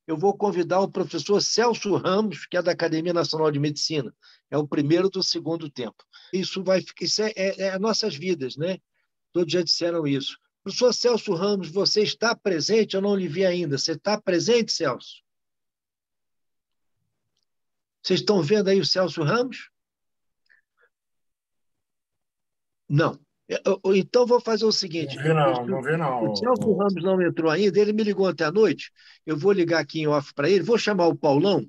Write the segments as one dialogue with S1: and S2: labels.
S1: eu vou convidar o professor Celso Ramos, que é da Academia Nacional de Medicina. É o primeiro do segundo tempo. Isso é nossas vidas, né? Todos já disseram isso. Professor Celso Ramos, você está presente? Eu não lhe vi ainda. Você está presente, Celso? Vocês estão vendo aí o Celso Ramos? Não. Então, vou fazer o seguinte.
S2: Não vi não.
S1: O Celso Ramos não entrou ainda, ele me ligou ontem à noite, eu vou ligar aqui em off para ele, vou chamar o Paulão,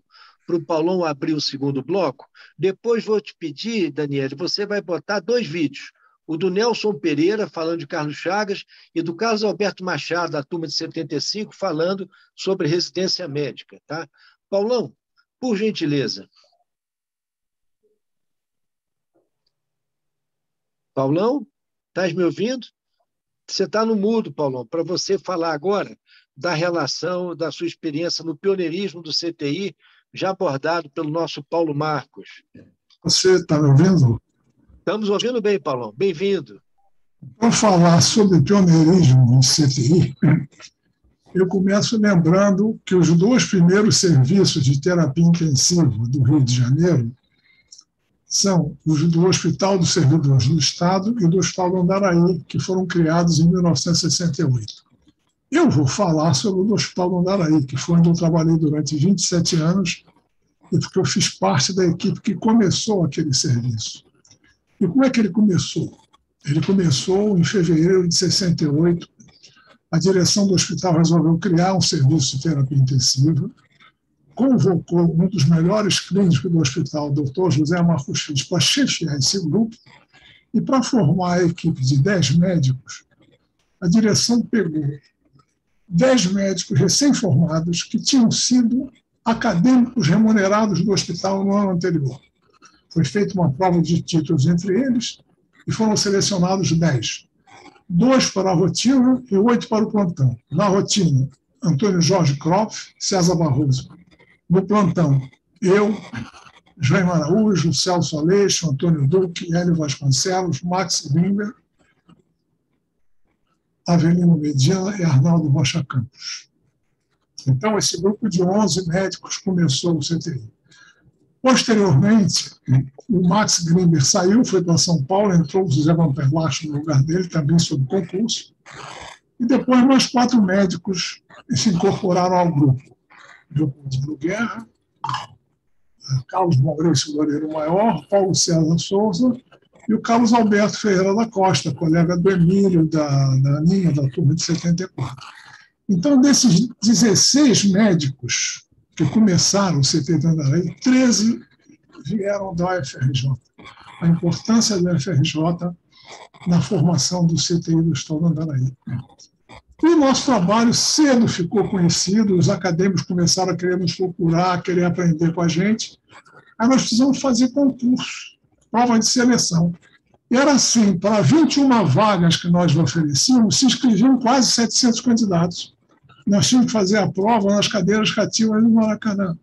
S1: para o Paulão abrir o segundo bloco. Depois vou te pedir, Daniel, você vai botar 2 vídeos. O do Nelson Pereira, falando de Carlos Chagas, e do Carlos Alberto Machado, da turma de 75, falando sobre residência médica. Tá? Paulão, por gentileza. Paulão, estás me ouvindo? Você está no mudo, Paulão, para você falar agora da relação, da sua experiência no pioneirismo do CTI, já abordado pelo nosso Paulo Marcos.
S3: Você está me ouvindo?
S1: Estamos ouvindo bem, Paulão. Bem-vindo.
S3: Para falar sobre pioneirismo no CTI, eu começo lembrando que os 2 primeiros serviços de terapia intensiva do Rio de Janeiro são os do Hospital dos Servidores do Estado e do Hospital do Andaraí, que foram criados em 1968. Eu vou falar sobre o Hospital do Andaraí, que foi onde eu trabalhei durante 27 anos e porque eu fiz parte da equipe que começou aquele serviço. E como é que ele começou? Ele começou em fevereiro de 68. A direção do hospital resolveu criar um serviço de terapia intensiva, convocou um dos melhores clínicos do hospital, o doutor José Marcos Filhos, para chefiar esse grupo, e para formar a equipe de 10 médicos, a direção pegou 10 médicos recém-formados que tinham sido acadêmicos remunerados do hospital no ano anterior. Foi feita uma prova de títulos entre eles e foram selecionados 10. 2 para a rotina e 8 para o plantão. Na rotina, Antônio Jorge Kropf, César Barroso. No plantão, eu, Jaime Araújo, Celso Aleixo, Antônio Duque, Hélio Vasconcelos, Max Grimber, Avelino Medina e Arnaldo Rocha Campos. Então, esse grupo de 11 médicos começou o CTI. Posteriormente, o Max Grimber saiu, foi para São Paulo, entrou o José Vanperlacho no lugar dele, também sob concurso, e depois mais 4 médicos se incorporaram ao grupo. Leopoldo Guerra, Carlos Maurício Loureiro Maior, Paulo César Souza e o Carlos Alberto Ferreira da Costa, colega do Emílio, da Aninha, da turma de 74. Então, desses 16 médicos que começaram o CTI do Andaraí, 13 vieram da UFRJ. A importância da UFRJ na formação do CTI do Estado do Andaraí. E o nosso trabalho cedo ficou conhecido, os acadêmicos começaram a querer nos procurar, a querer aprender com a gente. Aí nós precisamos fazer concurso, prova de seleção. E era assim, para 21 vagas que nós oferecíamos, se inscreviam quase 700 candidatos. Nós tínhamos que fazer a prova nas cadeiras cativas do Maracanã.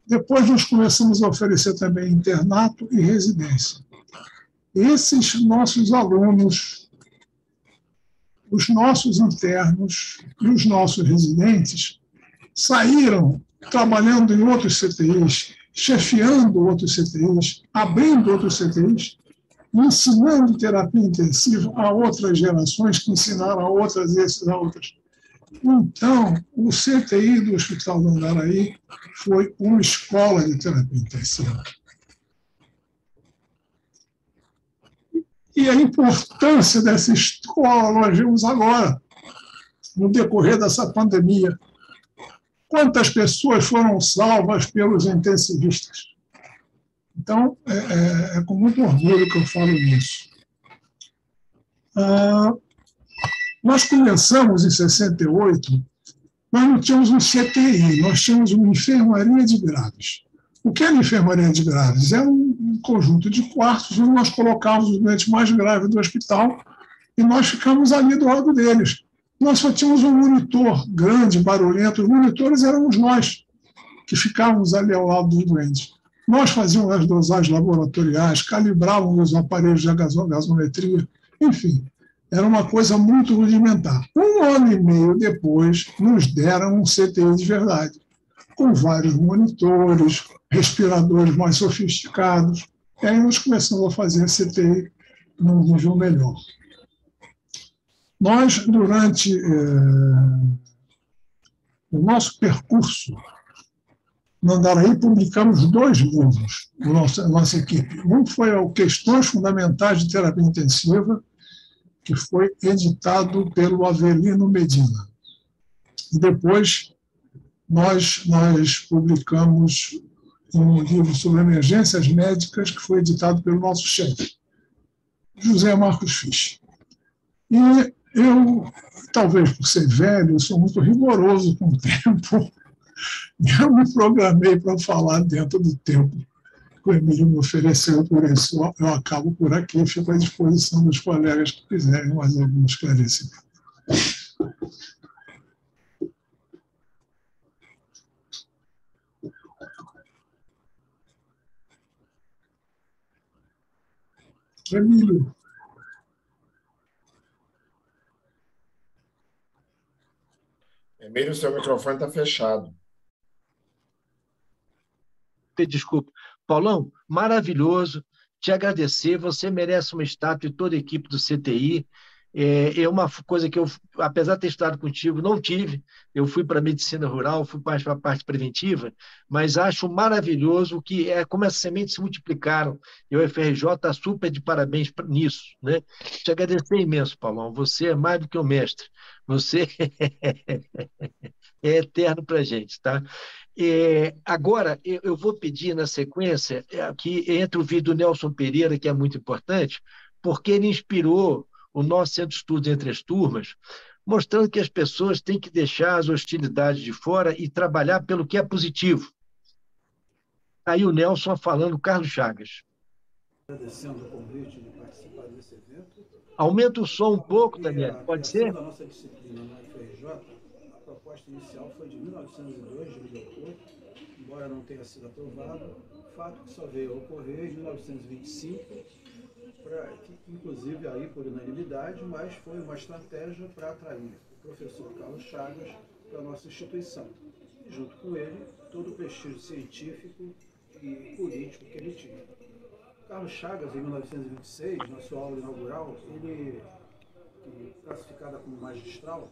S3: Depois nós começamos a oferecer também internato e residência. Esses nossos alunos, os nossos internos e os nossos residentes saíram trabalhando em outros CTIs, chefiando outros CTIs, abrindo outros CTIs, ensinando terapia intensiva a outras gerações que ensinaram a outras e esses a outras. Então, o CTI do Hospital do Andaraí foi uma escola de terapia intensiva. E a importância dessa escola nós vimos agora, no decorrer dessa pandemia. Quantas pessoas foram salvas pelos intensivistas? Então, é com muito orgulho que eu falo nisso. Nós começamos em 68, nós não tínhamos um CTI, nós tínhamos uma enfermaria de graves. O que era enfermaria de graves? Era um conjunto de quartos onde nós colocávamos os doentes mais graves do hospital e nós ficamos ali do lado deles. Nós só tínhamos um monitor grande, barulhento. Os monitores éramos nós, que ficávamos ali ao lado dos doentes. Nós fazíamos as dosagens laboratoriais, calibrávamos os aparelhos de gasometria, enfim. era uma coisa muito rudimentar. Um ano e meio depois, nos deram um CTI de verdade, com vários monitores, respiradores mais sofisticados. E aí nós começamos a fazer CTI num nível melhor. Nós, durante o nosso percurso no Andaraí, publicamos 2 livros, nossa equipe. Um foi o Questões Fundamentais de Terapia Intensiva, que foi editado pelo Avelino Medina. E depois nós publicamos um livro sobre emergências médicas, que foi editado pelo nosso chefe, José Marcos Fischer. E eu, talvez por ser velho, sou muito rigoroso com o tempo. Eu me programei para falar dentro do tempo que o Emílio me ofereceu, por isso eu acabo por aqui e fico à disposição dos colegas que quiserem mais algum esclarecimento. Emílio.
S2: Emílio, seu microfone está fechado.
S1: Desculpa. Paulão, maravilhoso. Te agradecer. Você merece uma estátua e toda a equipe do CTI. É uma coisa que eu, apesar de ter estudado contigo, não tive. Eu fui para a medicina rural, fui mais para a parte preventiva, mas acho maravilhoso que como as sementes se multiplicaram. E o FRJ está super de parabéns nisso, né? Te agradecer imenso, Paulão. Você é mais do que um mestre. Você é eterno para a gente, tá? Agora, eu vou pedir na sequência que entre o vídeo do Nelson Pereira, que é muito importante, porque ele inspirou o nosso Centro de Estudos Entre as Turmas, mostrando que as pessoas têm que deixar as hostilidades de fora e trabalhar pelo que é positivo. Aí o Nelson falando, Carlos Chagas.
S4: Agradecendo o convite de participar desse evento.
S1: Aumenta o som um pouco, Daniel, pode ser?
S4: A nossa disciplina na FRJ, a proposta inicial foi de 1902, de Miguel Couto, embora não tenha sido aprovado, fato que só veio a ocorrer em 1925, que inclusive aí por unanimidade, mas foi uma estratégia para atrair o professor Carlos Chagas para a nossa instituição. E junto com ele, todo o prestígio científico e político que ele tinha. Carlos Chagas, em 1926, na sua aula inaugural, ele, classificada como magistral,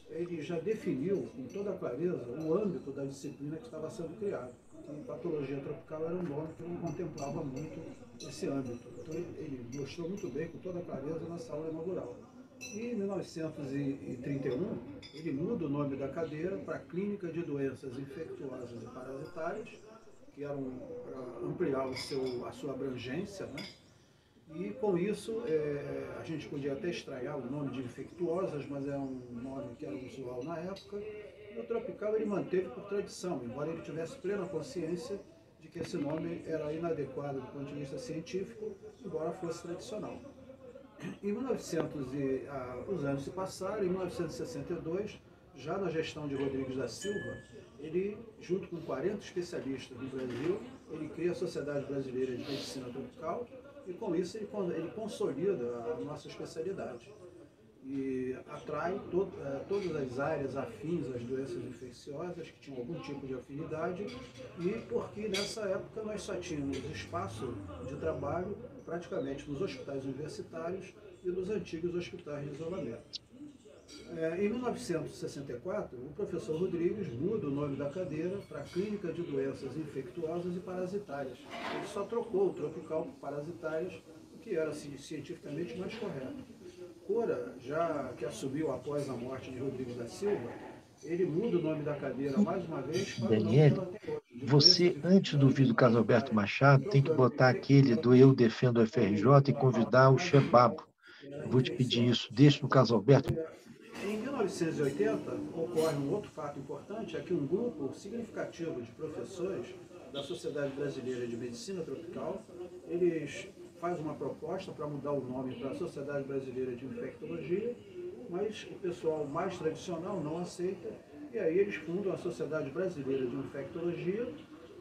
S4: ele já definiu com toda clareza o âmbito da disciplina que estava sendo criada. E patologia tropical era um nome que não contemplava muito esse âmbito. Então ele mostrou muito bem, com toda clareza, na sala inaugural. E em 1931, ele muda o nome da cadeira para Clínica de Doenças Infectuosas e Parasitárias, que eram para ampliar a sua abrangência, né? E com isso a gente podia até estranhar o nome de infectuosas, mas é um nome que era usual na época. E o tropical ele manteve por tradição, embora ele tivesse plena consciência de que esse nome era inadequado do ponto de vista científico, embora fosse tradicional. Os anos se passaram, em 1962, já na gestão de Rodrigues da Silva, ele, junto com 40 especialistas do Brasil, ele cria a Sociedade Brasileira de Medicina Tropical e com isso ele consolida a nossa especialidade e atrai todas as áreas afins às doenças infecciosas que tinham algum tipo de afinidade e porque nessa época nós só tínhamos espaço de trabalho praticamente nos hospitais universitários e nos antigos hospitais de isolamento. Em 1964, o professor Rodrigues muda o nome da cadeira para Clínica de Doenças Infectuosas e Parasitárias. Ele só trocou o tropical por parasitárias, o que era cientificamente mais correto. Cora, já que assumiu após a morte de Rodrigues da Silva, ele muda o nome da cadeira mais uma vez para o nome que ela tem hoje.
S1: Você, antes do vídeo do Carlos Alberto Machado, tem que botar aquele do Eu Defendo o FRJ e convidar o Shebabo. Eu vou te pedir isso, deixa no Carlos Alberto.
S4: Em 1980, ocorre um outro fato importante, é que um grupo significativo de professores da Sociedade Brasileira de Medicina Tropical, eles fazem uma proposta para mudar o nome para a Sociedade Brasileira de Infectologia, mas o pessoal mais tradicional não aceita, e aí eles fundam a Sociedade Brasileira de Infectologia,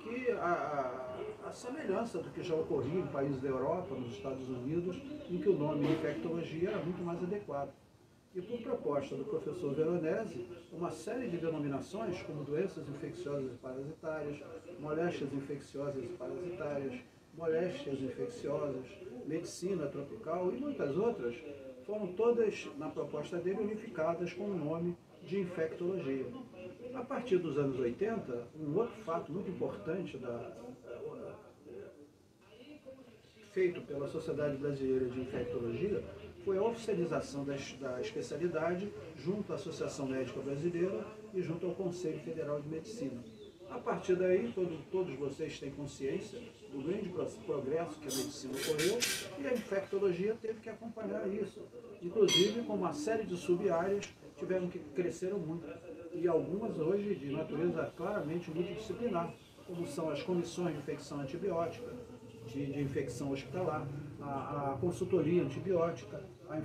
S4: que a a semelhança do que já ocorria em países da Europa, nos Estados Unidos, em que o nome infectologia era muito mais adequado. E por proposta do professor Veronese, uma série de denominações, como doenças infecciosas e parasitárias, moléstias infecciosas e parasitárias, moléstias infecciosas, medicina tropical e muitas outras, foram todas, na proposta dele, unificadas com o nome de infectologia. A partir dos anos 80, um outro fato muito importante feito pela Sociedade Brasileira de Infectologia foi a oficialização da especialidade junto à Associação Médica Brasileira e junto ao Conselho Federal de Medicina. A partir daí, todos vocês têm consciência do grande progresso que a medicina ocorreu e a infectologia teve que acompanhar isso. Inclusive, com uma série de sub-áreas cresceram muito. E algumas hoje de natureza claramente multidisciplinar, como são as comissões de infecção antibiótica, de infecção hospitalar, a consultoria antibiótica, a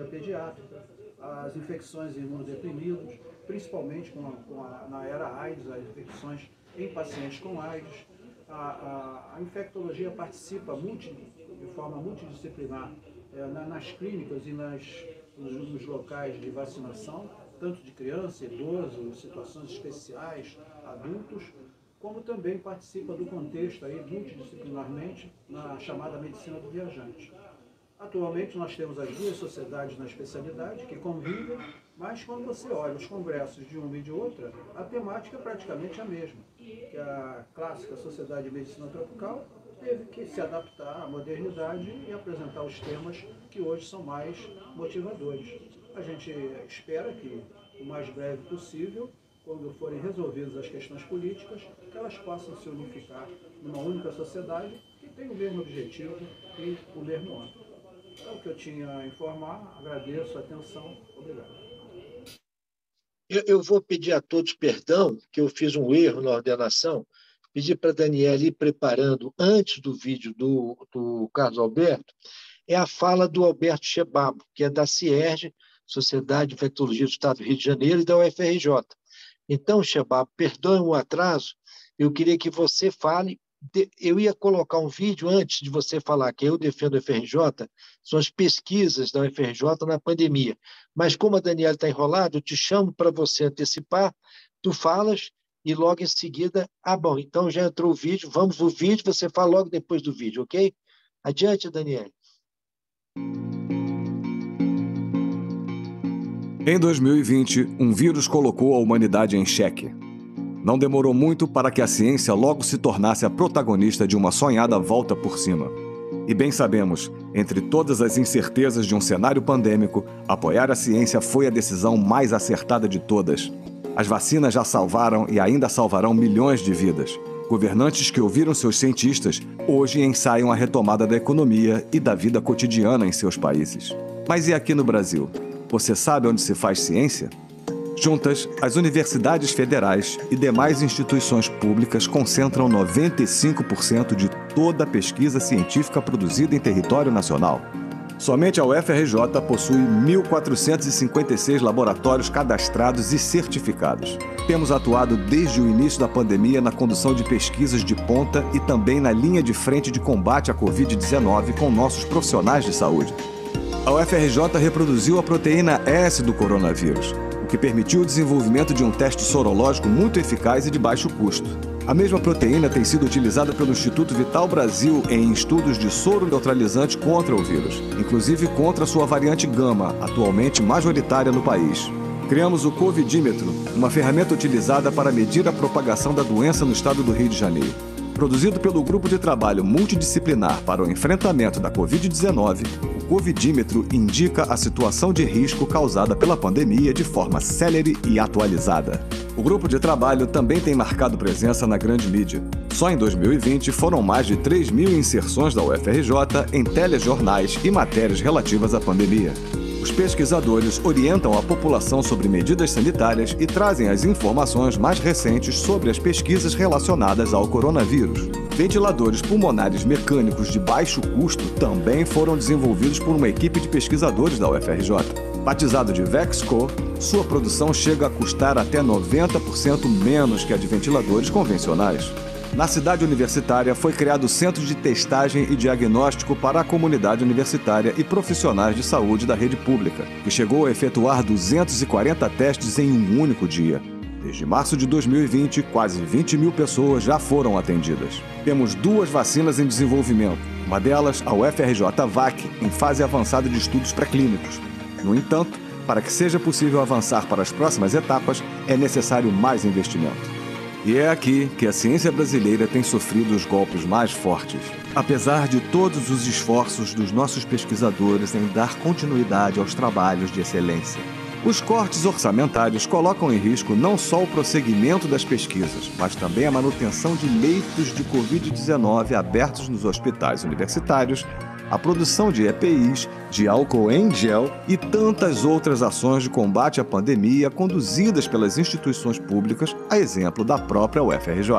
S4: pediátrica, as infecções em imunodeprimidos, principalmente na era AIDS, as infecções em pacientes com AIDS. A infectologia participa de forma multidisciplinar nas clínicas e nos locais de vacinação, tanto de criança, idoso, situações especiais, adultos, como também participa do contexto aí, multidisciplinarmente na chamada medicina do viajante. Atualmente nós temos as duas sociedades na especialidade que convivem, mas quando você olha os congressos de uma e de outra, a temática é praticamente a mesma. Que a clássica Sociedade de Medicina Tropical teve que se adaptar à modernidade e apresentar os temas que hoje são mais motivadores. A gente espera que, o mais breve possível, quando forem resolvidas as questões políticas, que elas possam se unificar numa única sociedade que tem o mesmo objetivo e o mesmo âmbito. É o que eu tinha a informar, agradeço a atenção, obrigado.
S1: Eu vou pedir a todos perdão, que eu fiz um erro na ordenação, pedir para a Daniela ir preparando, antes do vídeo do Carlos Alberto, é a fala do Alberto Chebabo, que é da CIERJ, Sociedade de Infectologia do Estado do Rio de Janeiro, e da UFRJ. Então, Chebabo, perdoe o atraso, eu queria que você fale. Eu ia colocar um vídeo antes de você falar que eu defendo a UFRJ, são as pesquisas da UFRJ na pandemia. Mas como a Daniela está enrolada, eu te chamo para você antecipar, tu falas e logo em seguida... bom, então já entrou o vídeo, vamos no vídeo, você fala logo depois do vídeo, ok? Adiante, Daniela.
S5: Em 2020, um vírus colocou a humanidade em xeque. Não demorou muito para que a ciência logo se tornasse a protagonista de uma sonhada volta por cima. E bem sabemos, entre todas as incertezas de um cenário pandêmico, apoiar a ciência foi a decisão mais acertada de todas. As vacinas já salvaram e ainda salvarão milhões de vidas. Governantes que ouviram seus cientistas hoje ensaiam a retomada da economia e da vida cotidiana em seus países. Mas e aqui no Brasil? Você sabe onde se faz ciência? Juntas, as universidades federais e demais instituições públicas concentram 95% de toda a pesquisa científica produzida em território nacional. Somente a UFRJ possui 1.456 laboratórios cadastrados e certificados. Temos atuado desde o início da pandemia na condução de pesquisas de ponta e também na linha de frente de combate à Covid-19 com nossos profissionais de saúde. A UFRJ reproduziu a proteína S do coronavírus, o que permitiu o desenvolvimento de um teste sorológico muito eficaz e de baixo custo. A mesma proteína tem sido utilizada pelo Instituto Vital Brasil em estudos de soro neutralizante contra o vírus, inclusive contra sua variante Gama, atualmente majoritária no país. Criamos o Covidímetro, uma ferramenta utilizada para medir a propagação da doença no estado do Rio de Janeiro. Produzido pelo Grupo de Trabalho Multidisciplinar para o Enfrentamento da Covid-19, o Covidímetro indica a situação de risco causada pela pandemia de forma célere e atualizada. O grupo de trabalho também tem marcado presença na grande mídia. Só em 2020 foram mais de 3.000 inserções da UFRJ em telejornais e matérias relativas à pandemia. Os pesquisadores orientam a população sobre medidas sanitárias e trazem as informações mais recentes sobre as pesquisas relacionadas ao coronavírus. Ventiladores pulmonares mecânicos de baixo custo também foram desenvolvidos por uma equipe de pesquisadores da UFRJ. Batizado de VexCo, sua produção chega a custar até 90% menos que a de ventiladores convencionais. Na cidade universitária foi criado o Centro de Testagem e Diagnóstico para a comunidade universitária e profissionais de saúde da rede pública, que chegou a efetuar 240 testes em um único dia. Desde março de 2020, quase 20 mil pessoas já foram atendidas. Temos 2 vacinas em desenvolvimento, uma delas a UFRJ-VAC, em fase avançada de estudos pré-clínicos. No entanto, para que seja possível avançar para as próximas etapas, é necessário mais investimento. E é aqui que a ciência brasileira tem sofrido os golpes mais fortes. Apesar de todos os esforços dos nossos pesquisadores em dar continuidade aos trabalhos de excelência, os cortes orçamentários colocam em risco não só o prosseguimento das pesquisas, mas também a manutenção de leitos de Covid-19 abertos nos hospitais universitários, a produção de EPIs, de álcool em gel e tantas outras ações de combate à pandemia conduzidas pelas instituições públicas, a exemplo da própria UFRJ.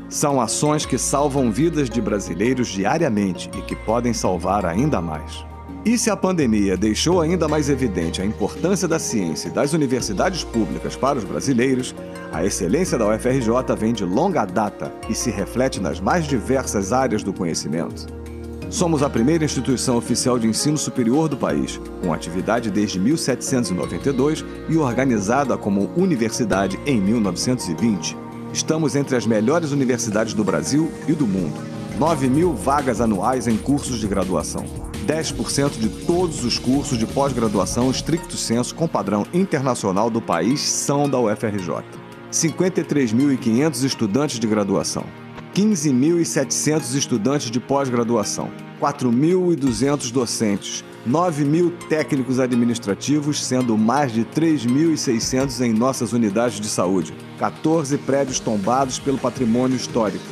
S5: São ações que salvam vidas de brasileiros diariamente e que podem salvar ainda mais. E se a pandemia deixou ainda mais evidente a importância da ciência e das universidades públicas para os brasileiros, a excelência da UFRJ vem de longa data e se reflete nas mais diversas áreas do conhecimento. Somos a primeira instituição oficial de ensino superior do país, com atividade desde 1792 e organizada como universidade em 1920. Estamos entre as melhores universidades do Brasil e do mundo. 9.000 vagas anuais em cursos de graduação. 10% de todos os cursos de pós-graduação estricto sensu com padrão internacional do país são da UFRJ. 53.500 estudantes de graduação. 15.700 estudantes de pós-graduação. 4.200 docentes. 9.000 técnicos administrativos, sendo mais de 3.600 em nossas unidades de saúde. 14 prédios tombados pelo patrimônio histórico.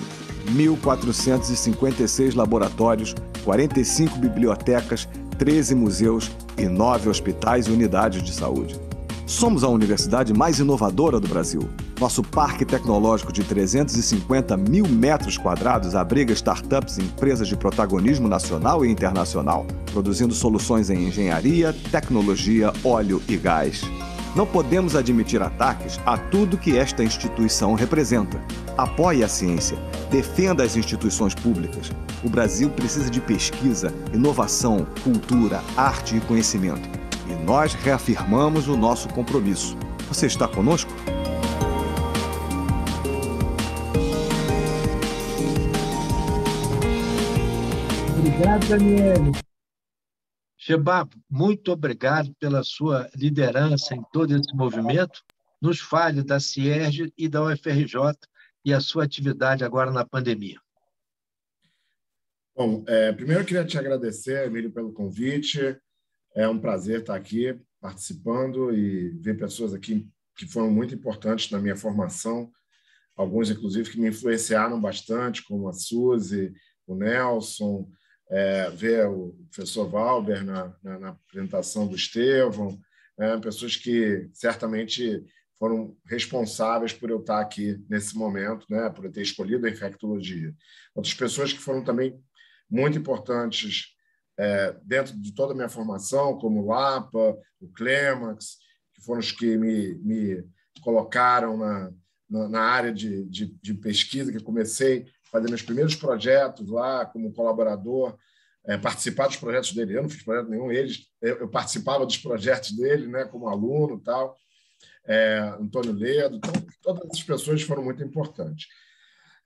S5: 1.456 laboratórios, 45 bibliotecas, 13 museus e 9 hospitais e unidades de saúde. Somos a universidade mais inovadora do Brasil. Nosso parque tecnológico de 350 mil metros quadrados abriga startups e empresas de protagonismo nacional e internacional, produzindo soluções em engenharia, tecnologia, óleo e gás. Não podemos admitir ataques a tudo que esta instituição representa. Apoie a ciência, defenda as instituições públicas. O Brasil precisa de pesquisa, inovação, cultura, arte e conhecimento. E nós reafirmamos o nosso compromisso. Você está conosco?
S6: Obrigado, Daniele.
S1: Shebab, muito obrigado pela sua liderança em todo esse movimento. Nos fale da CIERJ e da UFRJ e a sua atividade agora na pandemia.
S2: Bom, primeiro eu queria te agradecer, Emílio, pelo convite. É um prazer estar aqui participando e ver pessoas aqui que foram muito importantes na minha formação, alguns, inclusive, que me influenciaram bastante, como a Suzy, o Nelson, ver o professor Valber na apresentação do Estevão, pessoas que certamente foram responsáveis por eu estar aqui nesse momento, por eu ter escolhido a infectologia. Outras pessoas que foram também muito importantes dentro de toda a minha formação, como o Lapa, o Clemax, que foram os que me colocaram na área de pesquisa, que eu comecei fazendo meus primeiros projetos lá como colaborador, participar dos projetos dele. Eu não fiz projeto nenhum, eu participava dos projetos dele, como aluno e tal. Antônio Ledo, então, todas essas pessoas foram muito importantes.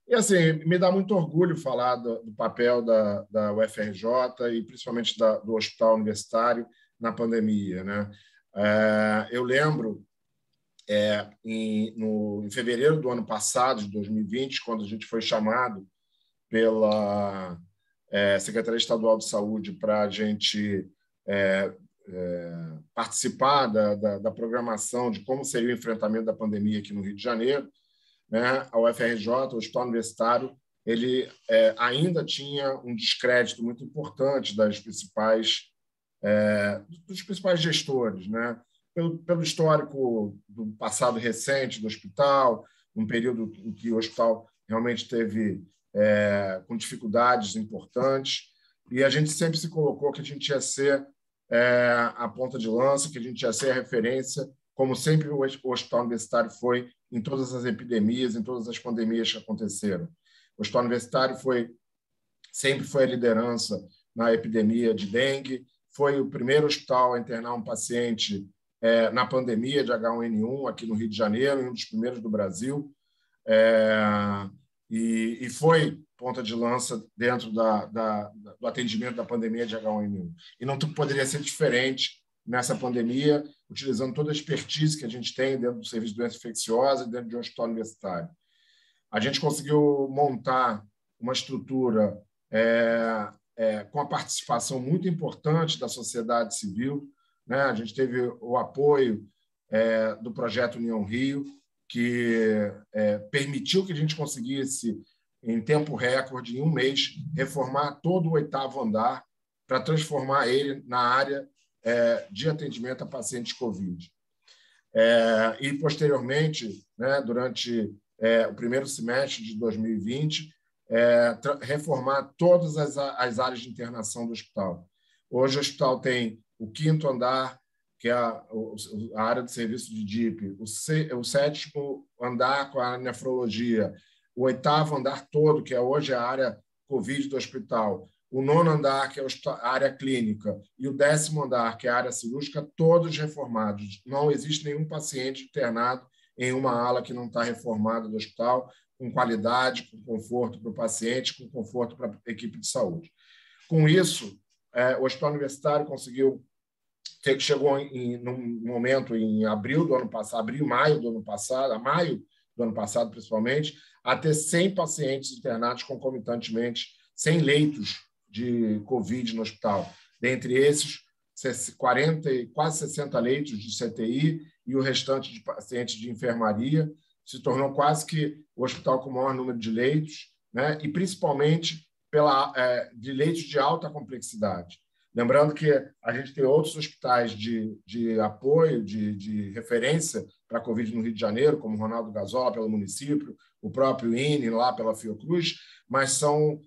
S2: E, assim, me dá muito orgulho falar do papel da UFRJ e, principalmente, do Hospital Universitário na pandemia, eu lembro, em fevereiro do ano passado, de 2020, quando a gente foi chamado pela Secretaria Estadual de Saúde para a gente participar da programação de como seria o enfrentamento da pandemia aqui no Rio de Janeiro, a UFRJ, o Hospital Universitário, ele ainda tinha um descrédito muito importante dos principais gestores, pelo histórico do passado recente do hospital, um período em que o hospital realmente teve com dificuldades importantes, e a gente sempre se colocou que a gente ia ser a ponta de lança, que a gente ia ser a referência, como sempre o Hospital Universitário foi em todas as epidemias, em todas as pandemias que aconteceram. O Hospital Universitário sempre foi a liderança na epidemia de dengue, foi o primeiro hospital a internar um paciente na pandemia de H1N1 aqui no Rio de Janeiro, um dos primeiros do Brasil, e foi ponta de lança dentro do atendimento da pandemia de H1N1. E não poderia ser diferente nessa pandemia, utilizando toda a expertise que a gente tem dentro do serviço de doença infecciosa e dentro de um hospital universitário. A gente conseguiu montar uma estrutura com a participação muito importante da sociedade civil, né? A gente teve o apoio do projeto União Rio, que permitiu que a gente conseguisse, em tempo recorde, em um mês, reformar todo o 8º andar para transformar ele na área de atendimento a pacientes Covid. E, posteriormente, né, durante o primeiro semestre de 2020, reformar todas as áreas de internação do hospital. Hoje o hospital tem o 5º andar, que é a área de serviço de DIP, o 7º andar com a nefrologia, o 8º andar todo, que hoje a área Covid do hospital, o 9º andar, que é a área clínica, e o 10º andar, que é a área cirúrgica, todos reformados. Não existe nenhum paciente internado em uma ala que não está reformada do hospital, com qualidade, com conforto para o paciente, com conforto para a equipe de saúde. Com isso, o Hospital Universitário chegou num momento em maio do ano passado, principalmente, a ter 100 pacientes internados concomitantemente, 100 leitos de Covid no hospital. Dentre esses, 40 e quase 60 leitos de CTI e o restante de pacientes de enfermaria. Se tornou quase que o hospital com o maior número de leitos, né? E principalmente de leitos de alta complexidade. Lembrando que a gente tem outros hospitais de apoio, de referência para a Covid no Rio de Janeiro, como o Ronaldo Gazola, pelo município, o próprio INE, lá pela Fiocruz, mas são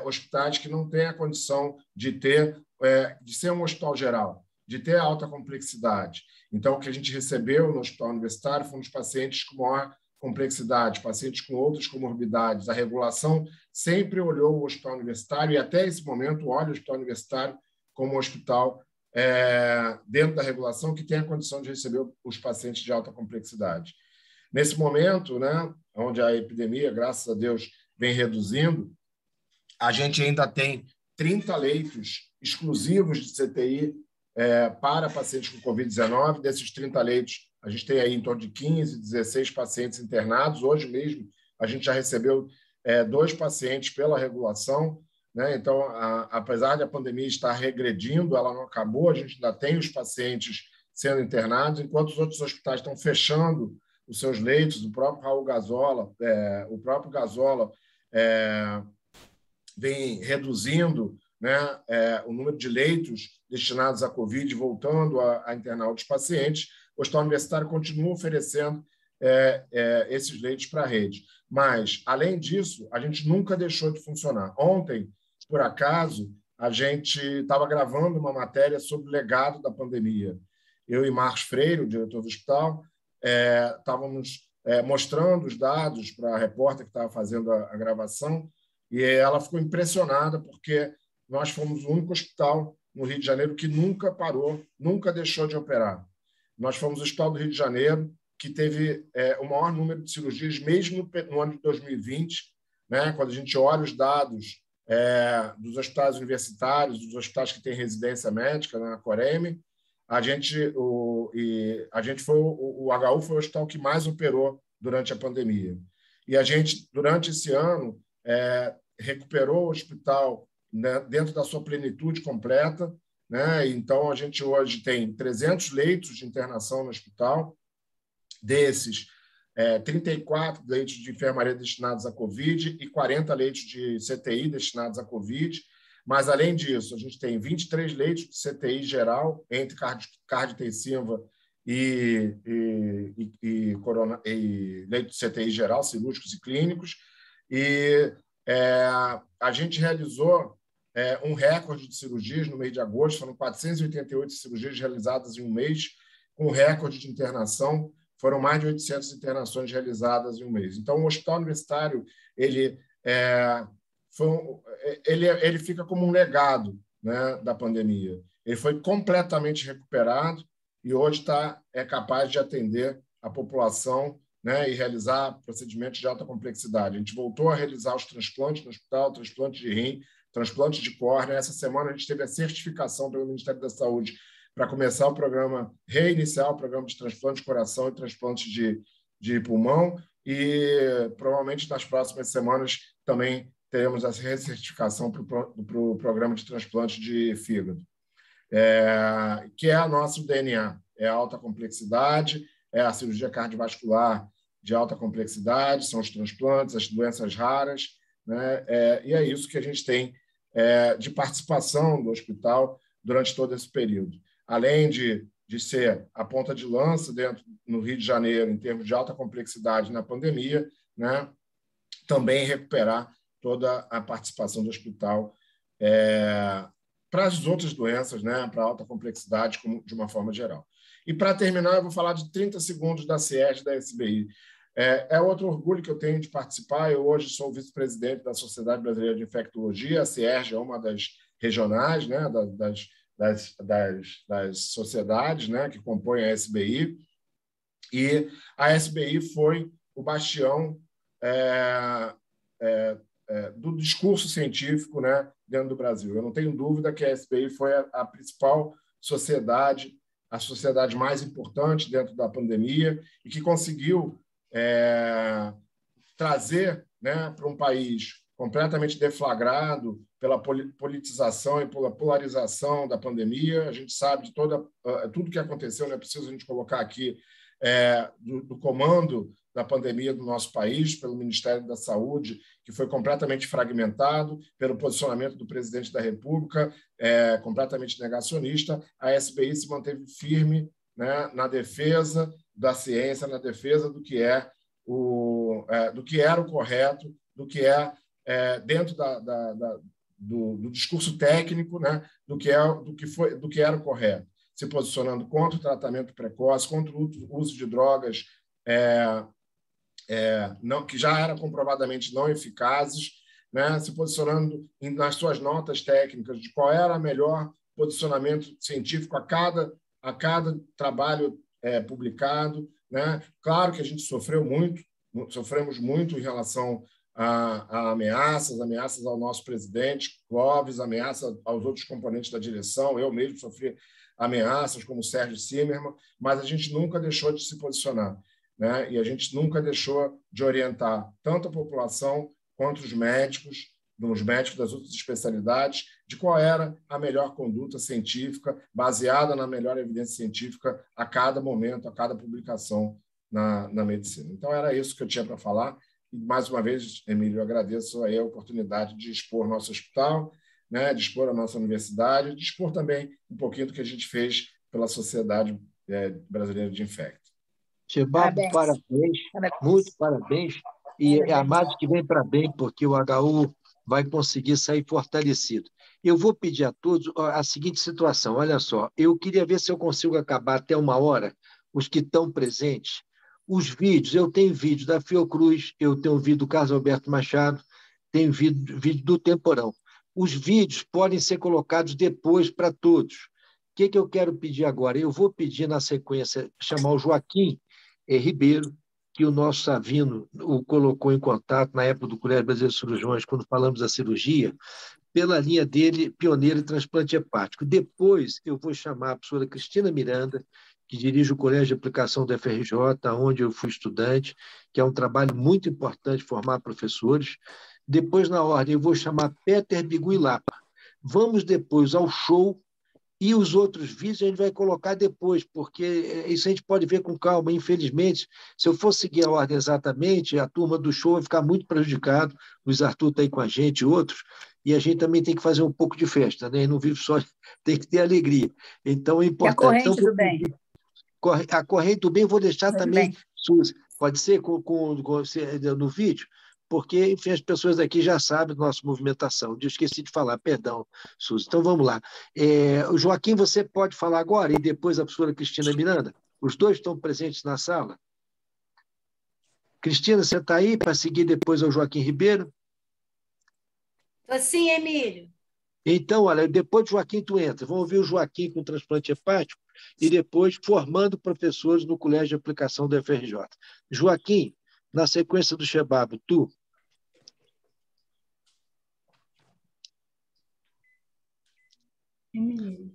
S2: hospitais que não têm a condição de ser um hospital geral, de ter alta complexidade. Então, o que a gente recebeu no Hospital Universitário foram os pacientes com maior complexidade, pacientes com outras comorbidades. A regulação sempre olhou o Hospital Universitário e, até esse momento, olha o Hospital Universitário como um hospital dentro da regulação que tem a condição de receber os pacientes de alta complexidade. Nesse momento, né, onde a epidemia, graças a Deus, vem reduzindo, a gente ainda tem 30 leitos exclusivos de CTI para pacientes com Covid-19. Desses 30 leitos, a gente tem aí em torno de 15, 16 pacientes internados. Hoje mesmo, a gente já recebeu 2 pacientes pela regulação, né? Então, apesar de a pandemia estar regredindo, ela não acabou, a gente ainda tem os pacientes sendo internados, enquanto os outros hospitais estão fechando os seus leitos. O próprio Raul Gazola, vem reduzindo, né, o número de leitos destinados à Covid, voltando a internar outros pacientes. O Hospital Universitário continua oferecendo esses leitos para a rede. Mas, além disso, a gente nunca deixou de funcionar. Ontem, por acaso, a gente estava gravando uma matéria sobre o legado da pandemia. Eu e Marcos Freire, o diretor do hospital, estávamos mostrando os dados para a repórter que estava fazendo a gravação, e ela ficou impressionada porque nós fomos o único hospital no Rio de Janeiro que nunca parou, nunca deixou de operar. Nós fomos o hospital do Rio de Janeiro que teve o maior número de cirurgias, mesmo no ano de 2020, né? Quando a gente olha os dados dos hospitais universitários, dos hospitais que têm residência médica, né, na Coreme, o HU foi o hospital que mais operou durante a pandemia. E a gente, durante esse ano, recuperou o hospital, né, dentro da sua plenitude completa, né? Então, a gente hoje tem 300 leitos de internação no hospital, desses 34 leitos de enfermaria destinados à Covid e 40 leitos de CTI destinados à Covid. Mas, além disso, a gente tem 23 leitos de CTI geral, entre cardiointensiva e leitos de CTI geral, cirúrgicos e clínicos. E a gente realizou um recorde de cirurgias no mês de agosto, foram 488 cirurgias realizadas em um mês, com recorde de internação, foram mais de 800 internações realizadas em um mês. Então, o Hospital Universitário ele ele fica como um legado, né, da pandemia. Ele foi completamente recuperado e hoje é capaz de atender a população, né, e realizar procedimentos de alta complexidade. A gente voltou a realizar os transplantes no hospital, transplante de rim, transplante de córnea. Essa semana a gente teve a certificação pelo Ministério da Saúde para começar o programa, reiniciar o programa de transplante de coração e transplante de pulmão, e provavelmente nas próximas semanas também teremos a recertificação para o programa de transplante de fígado, que é o nosso DNA, é a alta complexidade, é a cirurgia cardiovascular de alta complexidade, são os transplantes, as doenças raras, né? E é isso que a gente tem de participação do hospital durante todo esse período. Além de ser a ponta de lança no Rio de Janeiro, em termos de alta complexidade na pandemia, né? Também recuperar toda a participação do hospital para as outras doenças, né? Para a alta complexidade de uma forma geral. E, para terminar, eu vou falar de 30 segundos da CIERJ e da SBI. É outro orgulho que eu tenho de participar. Eu hoje sou vice-presidente da Sociedade Brasileira de Infectologia. A CIERJ é uma das regionais, né? das sociedades, né? Que compõem a SBI. E a SBI foi o bastião do discurso científico, né? Dentro do Brasil. Eu não tenho dúvida que a SBI foi a principal sociedade, a sociedade mais importante dentro da pandemia e que conseguiu trazer, né, para um país completamente deflagrado pela politização e pela polarização da pandemia. A gente sabe de tudo que aconteceu, não é preciso a gente colocar aqui do comando da pandemia do nosso país, pelo Ministério da Saúde, que foi completamente fragmentado, pelo posicionamento do presidente da República, completamente negacionista. A SBI se manteve firme, né, na defesa da ciência, na defesa do que era o correto, do que dentro do discurso técnico, né, do que era o correto, se posicionando contra o tratamento precoce, contra o uso de drogas que já eram comprovadamente não eficazes, né, se posicionando nas suas notas técnicas de qual era o melhor posicionamento científico a cada trabalho publicado, né? Claro que a gente sofremos muito em relação a ameaças ao nosso presidente Clóvis, ameaças aos outros componentes da direção. Eu mesmo sofri ameaças, como o Sérgio Zimmermann, mas a gente nunca deixou de se posicionar, né? E a gente nunca deixou de orientar tanto a população quanto os médicos das outras especialidades, de qual era a melhor conduta científica, baseada na melhor evidência científica a cada momento, a cada publicação na medicina. Então, era isso que eu tinha para falar. E, mais uma vez, Emílio, eu agradeço aí a oportunidade de expor nosso hospital, né, de expor a nossa universidade, de expor também um pouquinho do que a gente fez pela Sociedade Brasileira de Infecto.
S1: Tchebago, parabéns, muito parabéns. E é a mais que vem para bem, porque o HU vai conseguir sair fortalecido. Eu vou pedir a todos a seguinte situação, olha só, eu queria ver se eu consigo acabar até 1h, os que estão presentes, os vídeos, eu tenho vídeo da Fiocruz, eu tenho vídeo do Carlos Alberto Machado, tenho vídeo do Temporão. Os vídeos podem ser colocados depois para todos. O que eu quero pedir agora? Eu vou pedir, na sequência, chamar o Joaquim Ribeiro, que o nosso Savino o colocou em contato na época do Colégio Brasileiro de Cirurgiões, quando falamos da cirurgia, pela linha dele, pioneiro em transplante hepático. Depois eu vou chamar a professora Cristina Miranda, que dirige o Colégio de Aplicação da FRJ, onde eu fui estudante, que é um trabalho muito importante formar professores. Depois, na ordem, eu vou chamar Peter Biguilapa. Vamos depois ao show. E os outros vídeos a gente vai colocar depois, porque isso a gente pode ver com calma. Infelizmente, se eu for seguir a ordem exatamente, a turma do show vai ficar muito prejudicado. O Luiz Arthur está aí com a gente e outros, e a gente também tem que fazer um pouco de festa, né? E não vive só, tem que ter alegria. Então, é importante.
S7: E a corrente do bem.
S1: A corrente do bem eu vou deixar também, Suzy. Pode ser no vídeo? Porque, enfim, as pessoas aqui já sabem da nossa movimentação. Eu esqueci de falar, perdão, Suzy. Então, vamos lá. O Joaquim, você pode falar agora e depois a professora Cristina Miranda? Os dois estão presentes na sala? Cristina, você está aí para seguir depois ao Joaquim Ribeiro?
S7: Tô sim, Emílio.
S1: Então, olha, depois do Joaquim tu entra. Vamos ouvir o Joaquim com transplante hepático e depois formando professores no Colégio de Aplicação da UFRJ. Joaquim, na sequência do Chebabo, tu.
S8: Emílio,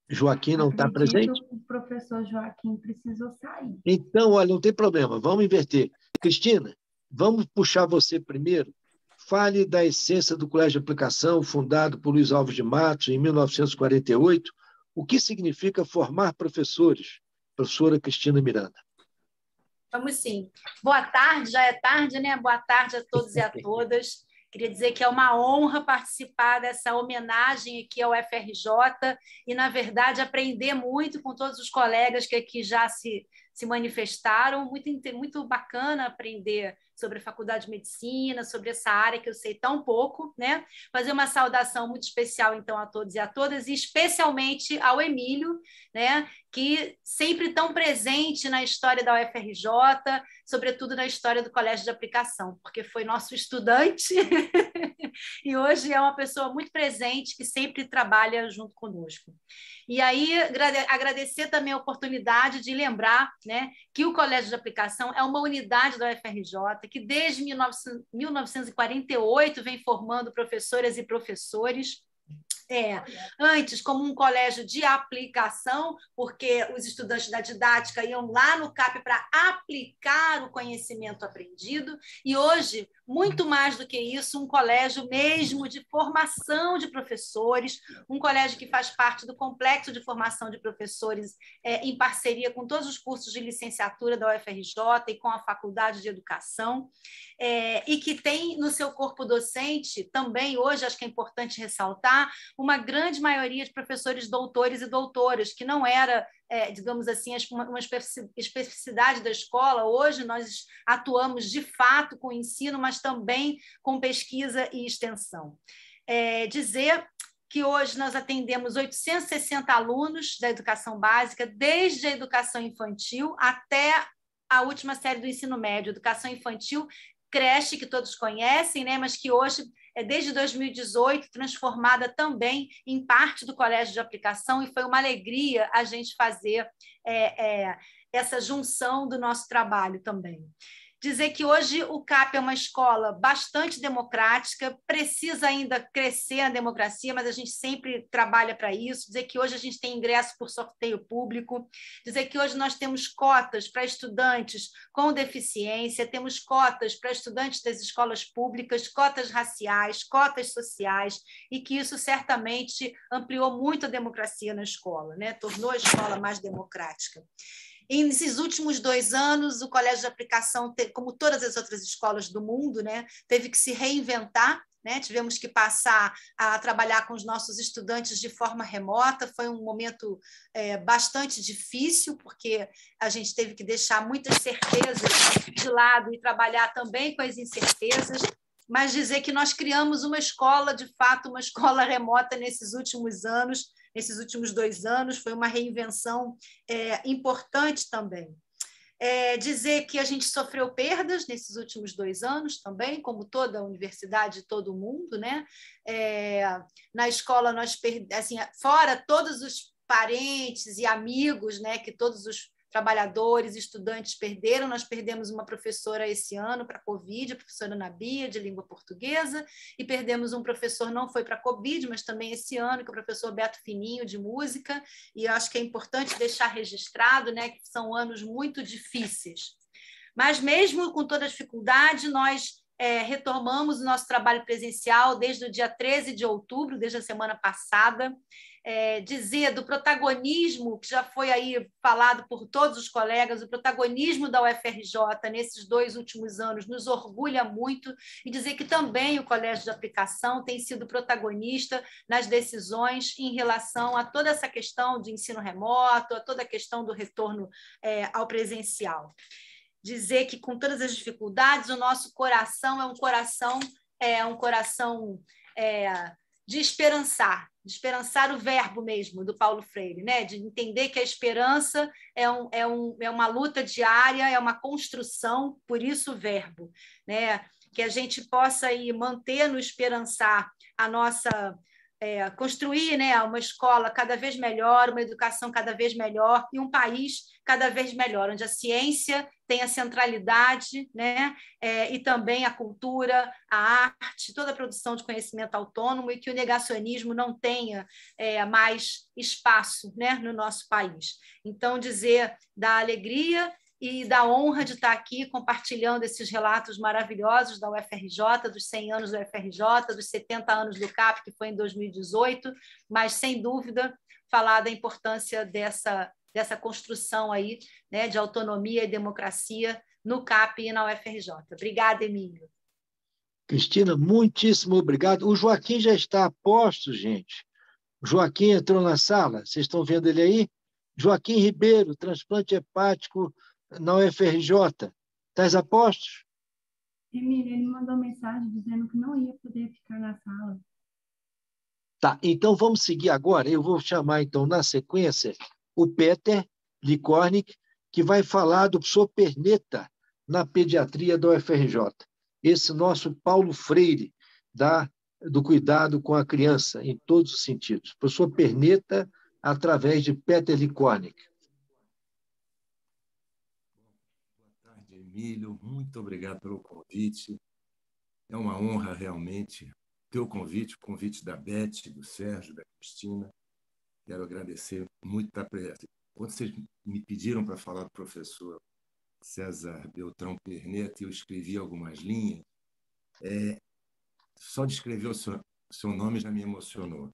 S1: Joaquim não está presente?
S8: acredito que o professor Joaquim precisou sair.
S1: Então, olha, não tem problema, vamos inverter. Cristina, vamos puxar você primeiro. Fale da essência do Colégio de Aplicação, fundado por Luiz Alves de Matos, em 1948. O que significa formar professores? Professora Cristina Miranda.
S7: Vamos sim. Boa tarde, já é tarde, né? Boa tarde a todos e a todas. Queria dizer que é uma honra participar dessa homenagem aqui ao FRJ e, na verdade, aprender muito com todos os colegas que aqui já se manifestaram. Muito bacana aprender sobre a Faculdade de Medicina, sobre essa área que eu sei tão pouco, né? Fazer uma saudação muito especial, então, a todos e a todas, e especialmente ao Emílio, né? Que sempre tão presente na história da UFRJ, sobretudo na história do Colégio de Aplicação, porque foi nosso estudante e hoje é uma pessoa muito presente que sempre trabalha junto conosco. E aí, agradecer também a oportunidade de lembrar, né, que o Colégio de Aplicação é uma unidade da UFRJ que desde 1948 vem formando professoras e professores. Antes como um colégio de aplicação, porque os estudantes da didática iam lá no CAP para aplicar o conhecimento aprendido, e hoje, muito mais do que isso, um colégio mesmo de formação de professores, um colégio que faz parte do complexo de formação de professores em parceria com todos os cursos de licenciatura da UFRJ e com a Faculdade de Educação, e que tem no seu corpo docente também, hoje, acho que é importante ressaltar, uma grande maioria de professores doutores e doutoras, que não era, digamos assim, uma especificidade da escola. Hoje nós atuamos de fato com o ensino, mas também com pesquisa e extensão. Dizer que hoje nós atendemos 860 alunos da educação básica, desde a educação infantil até a última série do ensino médio, educação infantil, creche, que todos conhecem, né? Mas que hoje desde 2018, transformada também em parte do Colégio de Aplicação, e foi uma alegria a gente fazer essa junção do nosso trabalho também. Dizer que hoje o CAP é uma escola bastante democrática, precisa ainda crescer a democracia, mas a gente sempre trabalha para isso. Dizer que hoje a gente tem ingresso por sorteio público. Dizer que hoje nós temos cotas para estudantes com deficiência, temos cotas para estudantes das escolas públicas, cotas raciais, cotas sociais, e que isso certamente ampliou muito a democracia na escola, né? Tornou a escola mais democrática. E nesses últimos 2 anos, o Colégio de Aplicação, como todas as outras escolas do mundo, né, teve que se reinventar, né? Tivemos que passar a trabalhar com os nossos estudantes de forma remota. Foi um momento bastante difícil, porque a gente teve que deixar muitas certezas de lado e trabalhar também com as incertezas, mas dizer que nós criamos uma escola, de fato, uma escola remota nesses últimos anos, nesses últimos 2 anos, foi uma reinvenção importante também. Dizer que a gente sofreu perdas nesses últimos 2 anos também, como toda a universidade, todo mundo, né? Na escola, nós assim, fora todos os parentes e amigos, né, que todos os trabalhadores, estudantes perderam. Nós perdemos uma professora esse ano para a Covid, a professora Ana Bia, de língua portuguesa, e perdemos um professor, não foi para a Covid, mas também esse ano, que é o professor Beto Fininho, de música, e eu acho que é importante deixar registrado, né, que são anos muito difíceis. Mas mesmo com toda a dificuldade, nós retomamos o nosso trabalho presencial desde o dia 13 de outubro, desde a semana passada. Dizer do protagonismo, que já foi aí falado por todos os colegas, o protagonismo da UFRJ nesses 2 últimos anos nos orgulha muito, e dizer que também o Colégio de Aplicação tem sido protagonista nas decisões em relação a toda essa questão de ensino remoto, a toda a questão do retorno ao presencial. Dizer que, com todas as dificuldades, o nosso coração é um coração de esperançar o verbo mesmo do Paulo Freire, né? De entender que a esperança é uma luta diária, é uma construção, por isso o verbo, né? que a gente possa aí manter no esperançar a nossa construir, né, uma escola cada vez melhor, uma educação cada vez melhor e um país cada vez melhor, onde a ciência tem a centralidade, né, e também a cultura, a arte, toda a produção de conhecimento autônomo, e que o negacionismo não tenha mais espaço, né, no nosso país. Então, dizer da alegria e da honra de estar aqui compartilhando esses relatos maravilhosos da UFRJ, dos 100 anos da UFRJ, dos 70 anos do CAP, que foi em 2018, mas, sem dúvida, falar da importância dessa construção aí, né, de autonomia e democracia no CAP e na UFRJ. Obrigada, Emílio.
S1: Cristina, muitíssimo obrigado. O Joaquim já está a posto, gente. O Joaquim entrou na sala, vocês estão vendo ele aí? Joaquim Ribeiro, transplante hepático na UFRJ. Estás a postos?
S8: Emílio, ele mandou mensagem dizendo que não ia poder ficar na sala.
S1: Tá, então vamos seguir agora. Eu vou chamar, então, na sequência, o Peter Likornik, que vai falar do professor Perneta na pediatria da UFRJ. Esse nosso Paulo Freire, do cuidado com a criança, em todos os sentidos. Professor Perneta, através de Peter Likornik.
S9: Emílio, muito obrigado pelo convite. É uma honra, realmente, ter o convite da Beth, do Sérgio, da Cristina. Quero agradecer muito a presença. Quando vocês me pediram para falar do professor César Beltrão Perneta, eu escrevi algumas linhas. Só de escrever o seu nome já me emocionou.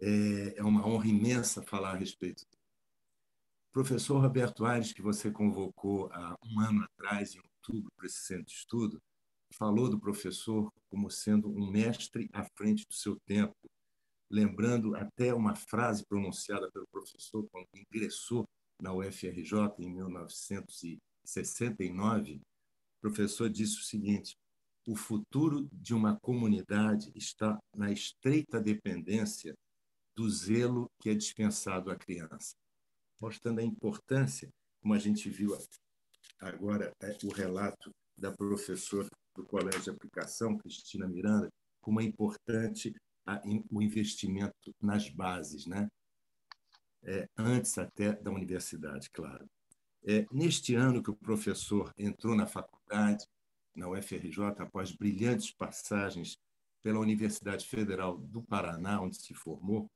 S9: É uma honra imensa falar a respeito. Professor Roberto Aires, que você convocou há um ano atrás, em outubro, para esse centro de estudo, falou do professor como sendo um mestre à frente do seu tempo, lembrando até uma frase pronunciada pelo professor quando ingressou na UFRJ em 1969. O professor disse o seguinte: o futuro de uma comunidade está na estreita dependência do zelo que é dispensado à criança, mostrando a importância, como a gente viu agora, o relato da professora do Colégio de Aplicação, Cristina Miranda, como é importante o investimento nas bases, né? Antes até da universidade, claro. Neste ano que o professor entrou na faculdade, na UFRJ, após brilhantes passagens pela Universidade Federal do Paraná, onde se formou,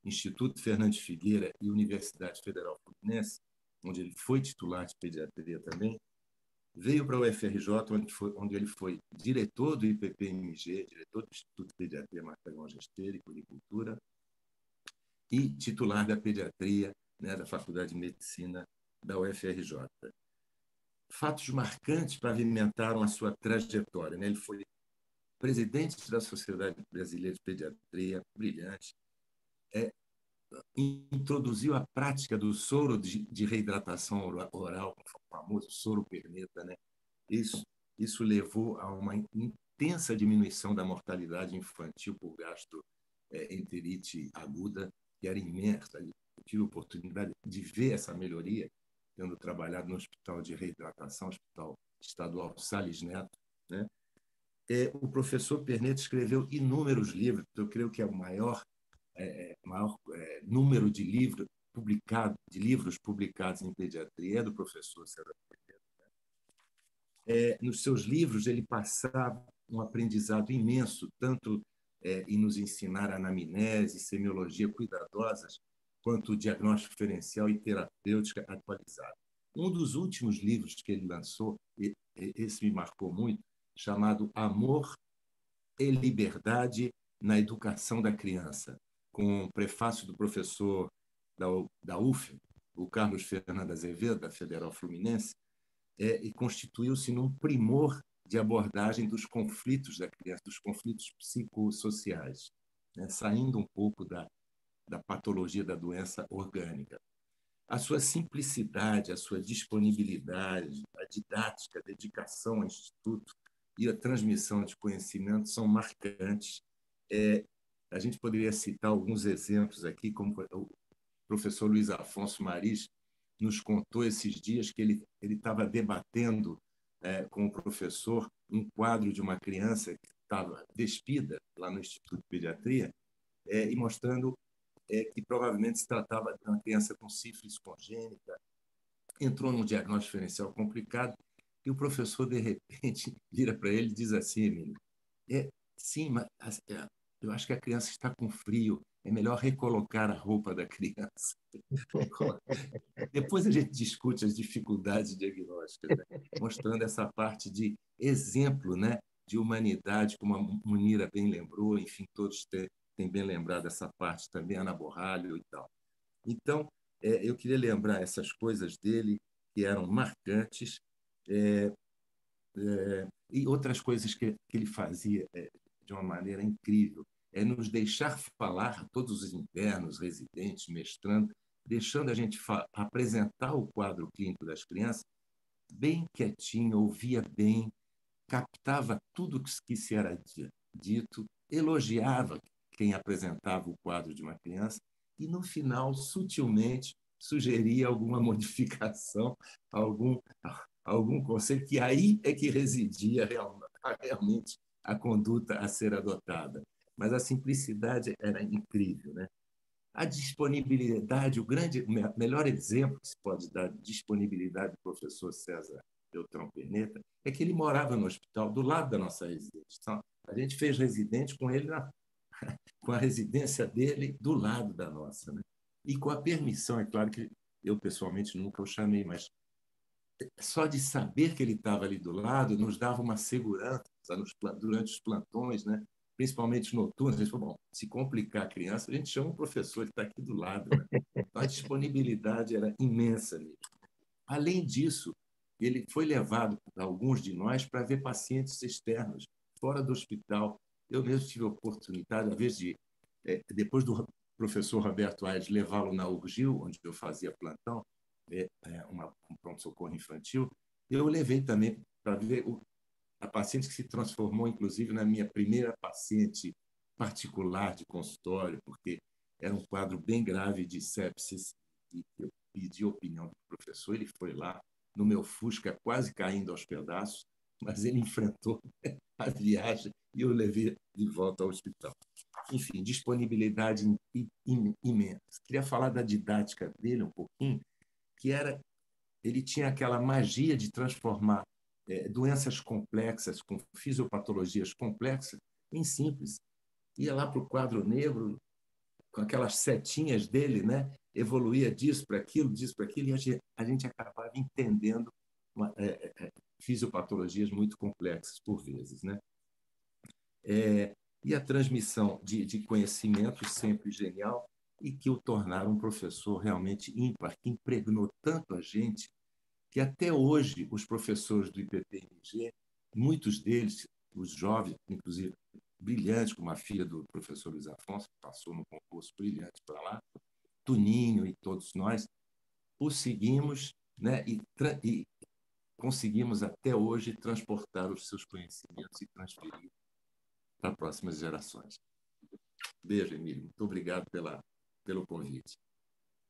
S9: Instituto Fernandes Figueira e Universidade Federal Fluminense, onde ele foi titular de pediatria também, veio para a UFRJ, onde ele foi diretor do IPPMG, diretor do Instituto de Pediatria Materno Gesteira e Puericultura, e titular da pediatria, né, da Faculdade de Medicina da UFRJ. Fatos marcantes pavimentaram a sua trajetória, né? Ele foi presidente da Sociedade Brasileira de Pediatria, brilhante, introduziu a prática do soro de reidratação oral, o famoso soro Perneta, né? Isso levou a uma intensa diminuição da mortalidade infantil por gastroenterite aguda, que era imensa. Eu tive a oportunidade de ver essa melhoria, tendo trabalhado no Hospital de Reidratação, Hospital Estadual Salles Neto, né? O professor Perneta escreveu inúmeros livros, eu creio que é o maior número de livros publicados em pediatria do professor César Perneta. Nos seus livros, ele passava um aprendizado imenso, tanto em nos ensinar anamnese, semiologia cuidadosas, quanto diagnóstico diferencial e terapêutica atualizada. Um dos últimos livros que ele lançou, esse me marcou muito, chamado Amor e Liberdade na Educação da Criança, com o prefácio do professor da UF, o Carlos Fernando Azevedo, da Federal Fluminense, e constituiu-se num primor de abordagem dos conflitos da criança, dos conflitos psicossociais, né, saindo um pouco da patologia da doença orgânica. A sua simplicidade, a sua disponibilidade, a didática, a dedicação ao Instituto e a transmissão de conhecimento são marcantes. A gente poderia citar alguns exemplos aqui, como o professor Luiz Afonso Maris nos contou esses dias que ele estava debatendo com o professor um quadro de uma criança que estava despida lá no Instituto de Pediatria, e mostrando que provavelmente se tratava de uma criança com sífilis congênita. Entrou num diagnóstico diferencial complicado e o professor, de repente, vira para ele e diz assim, Emílio, sim, mas eu acho que a criança está com frio, é melhor recolocar a roupa da criança. Depois a gente discute as dificuldades diagnósticas, né? Mostrando essa parte de exemplo, né, de humanidade, como a Munira bem lembrou, enfim, todos têm bem lembrado essa parte também, Ana Borralho e tal. Então, eu queria lembrar essas coisas dele que eram marcantes, e outras coisas que ele fazia de uma maneira incrível, nos deixar falar, todos os internos, residentes, mestrando, deixando a gente apresentar o quadro clínico das crianças bem quietinho, ouvia bem, captava tudo que se era dito, elogiava quem apresentava o quadro de uma criança e, no final, sutilmente, sugeria alguma modificação, algum conselho, que aí é que residia realmente a conduta a ser adotada. Mas a simplicidade era incrível, né? A disponibilidade, o melhor exemplo que se pode dar de disponibilidade do professor César Beltrão Perneta é que ele morava no hospital do lado da nossa residência. Então, a gente fez residente com ele, com a residência dele do lado da nossa, né? E com a permissão, é claro que eu pessoalmente nunca o chamei, mas só de saber que ele estava ali do lado nos dava uma segurança durante os plantões, né? Principalmente noturnos. A gente falou, bom, se complicar a criança, a gente chama um professor que está aqui do lado, né? Então, a disponibilidade era imensa mesmo. Além disso, ele foi levado por alguns de nós para ver pacientes externos, fora do hospital. Eu mesmo tive a oportunidade, às vezes, depois do professor Roberto Aires levá-lo na URGIL, onde eu fazia plantão, um pronto-socorro infantil, eu levei também para ver a paciente que se transformou, inclusive, na minha primeira paciente particular de consultório, porque era um quadro bem grave de sepsis, e eu pedi a opinião do professor, ele foi lá, no meu Fusca, quase caindo aos pedaços, mas ele enfrentou a viagem e eu o levei de volta ao hospital. Enfim, disponibilidade imensa. Queria falar da didática dele um pouquinho, que ele tinha aquela magia de transformar doenças complexas, com fisiopatologias complexas, em simples. Ia lá para o quadro negro, com aquelas setinhas dele, né? Evoluía disso para aquilo, e a gente acabava entendendo fisiopatologias muito complexas, por vezes, né? E a transmissão de conhecimento sempre genial, e que o tornaram um professor realmente ímpar, que impregnou tanto a gente, que até hoje os professores do IPPMG, muitos deles, os jovens, inclusive brilhantes, como a filha do professor Luiz Afonso, que passou no concurso brilhante para lá, Tuninho e todos nós, o seguimos, né, e conseguimos até hoje transportar os seus conhecimentos e transferir para próximas gerações. Beijo, Emílio. Muito obrigado pelo convite.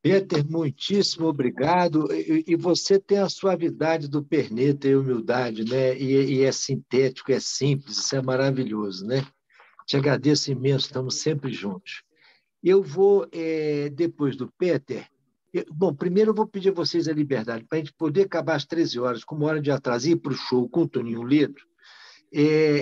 S1: Peter, muitíssimo obrigado. E você tem a suavidade do Perneta e a humildade, né? E é sintético, é simples, isso é maravilhoso, né? Te agradeço imenso, estamos sempre juntos. Eu vou, depois do Peter... Bom, primeiro eu vou pedir a vocês a liberdade, para a gente poder acabar às 13 horas, com uma hora de atraso, e ir para o show com o Toninho Ledo.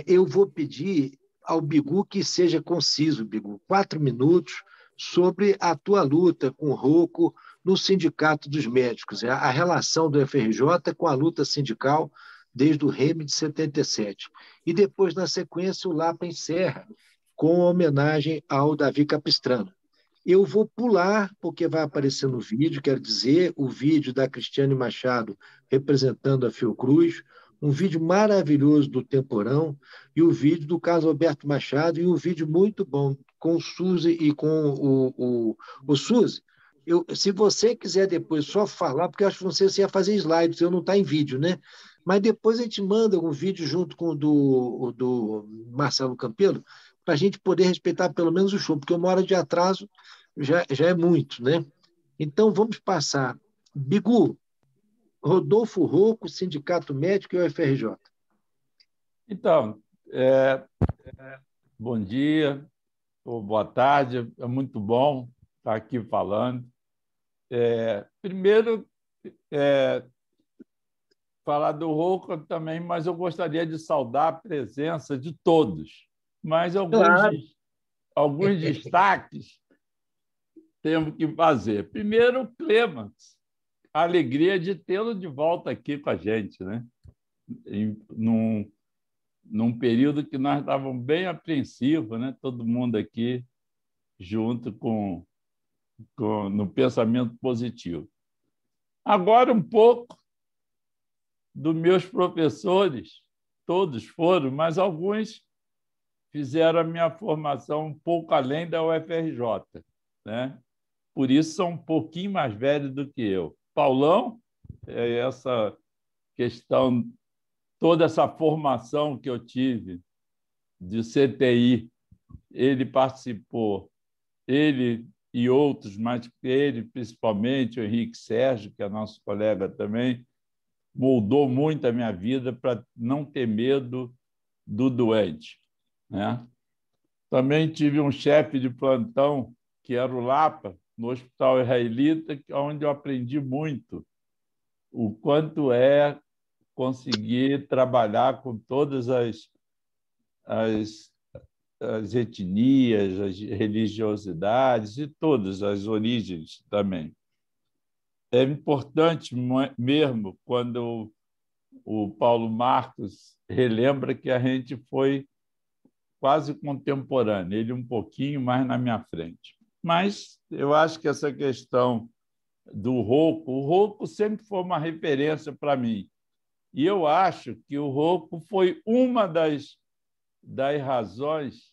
S1: Eu vou pedir ao Bigu que seja conciso, Bigu, 4 minutos, sobre a tua luta com o Rocco no Sindicato dos Médicos, a relação do FRJ com a luta sindical desde o REME de 77. E depois, na sequência, o Lapa encerra com a homenagem ao Davi Capistrano. Eu vou pular, porque vai aparecer no vídeo, quero dizer, o vídeo da Cristiane Machado representando a Fiocruz, um vídeo maravilhoso do Temporão, e o vídeo do Carlos Alberto Machado, e um vídeo muito bom com o Suzy e com o Suzy. Se você quiser depois só falar, porque eu acho que você ia fazer slides, eu não está em vídeo, né? Mas depois a gente manda um vídeo junto com o do Marcelo Campelo, para a gente poder respeitar pelo menos o show, porque uma hora de atraso já é muito, né? Então, vamos passar. Bigu, Rodolfo Rocco, Sindicato Médico e UFRJ.
S10: Então, bom dia, ou boa tarde, é muito bom estar aqui falando. Primeiro, falar do Rocco também, mas eu gostaria de saudar a presença de todos. Mas alguns destaques temos que fazer. Primeiro, o Clemens, a alegria de tê-lo de volta aqui com a gente, né? Num período que nós estávamos bem apreensivos, né? Todo mundo aqui junto no pensamento positivo. Agora, um pouco dos meus professores, todos foram, mas alguns fizeram a minha formação um pouco além da UFRJ, né? Por isso são um pouquinho mais velhos do que eu. Paulão, essa questão, toda essa formação que eu tive de CTI, ele participou, ele e outros, mas ele principalmente, o Henrique Sérgio, que é nosso colega também, moldou muito a minha vida para não ter medo do doente, né? Também tive um chefe de plantão, que era o Lapa, no Hospital Israelita, onde eu aprendi muito o quanto é conseguir trabalhar com todas as etnias, as religiosidades e todas as origens também. É importante mesmo quando o Paulo Marcos relembra que a gente foi quase contemporâneo, ele um pouquinho mais na minha frente. Mas eu acho que essa questão do Rocco, o Rocco sempre foi uma referência para mim. E eu acho que o Rocco foi uma das razões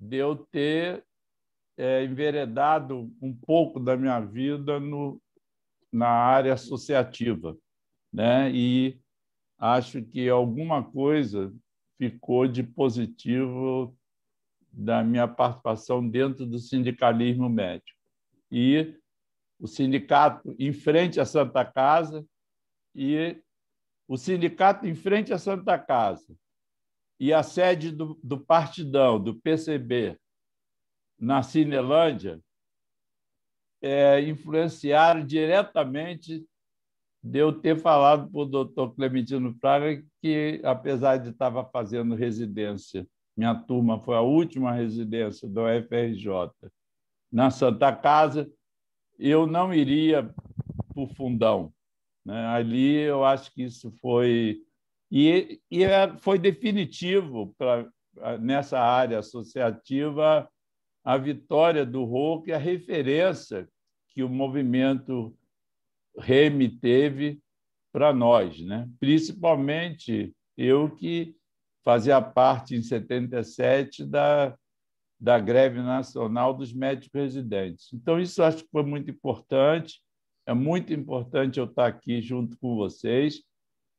S10: de eu ter enveredado um pouco da minha vida na área associativa, né? E acho que alguma coisa ficou de positivo da minha participação dentro do sindicalismo médico. E o sindicato em frente à Santa Casa e o sindicato em frente à Santa Casa e a sede do Partidão, do PCB, na Cinelândia, influenciaram diretamente de eu ter falado para o doutor Clementino Fraga que, apesar de estar fazendo residência, minha turma foi a última residência da UFRJ na Santa Casa, eu não iria para o fundão, né? Ali eu acho que isso foi... foi definitivo nessa área associativa a vitória do Rocco e a referência que o movimento REME teve para nós, né? Principalmente eu que fazia parte, em 77, da greve nacional dos médicos residentes. Então, isso acho que foi muito importante. É muito importante eu estar aqui junto com vocês.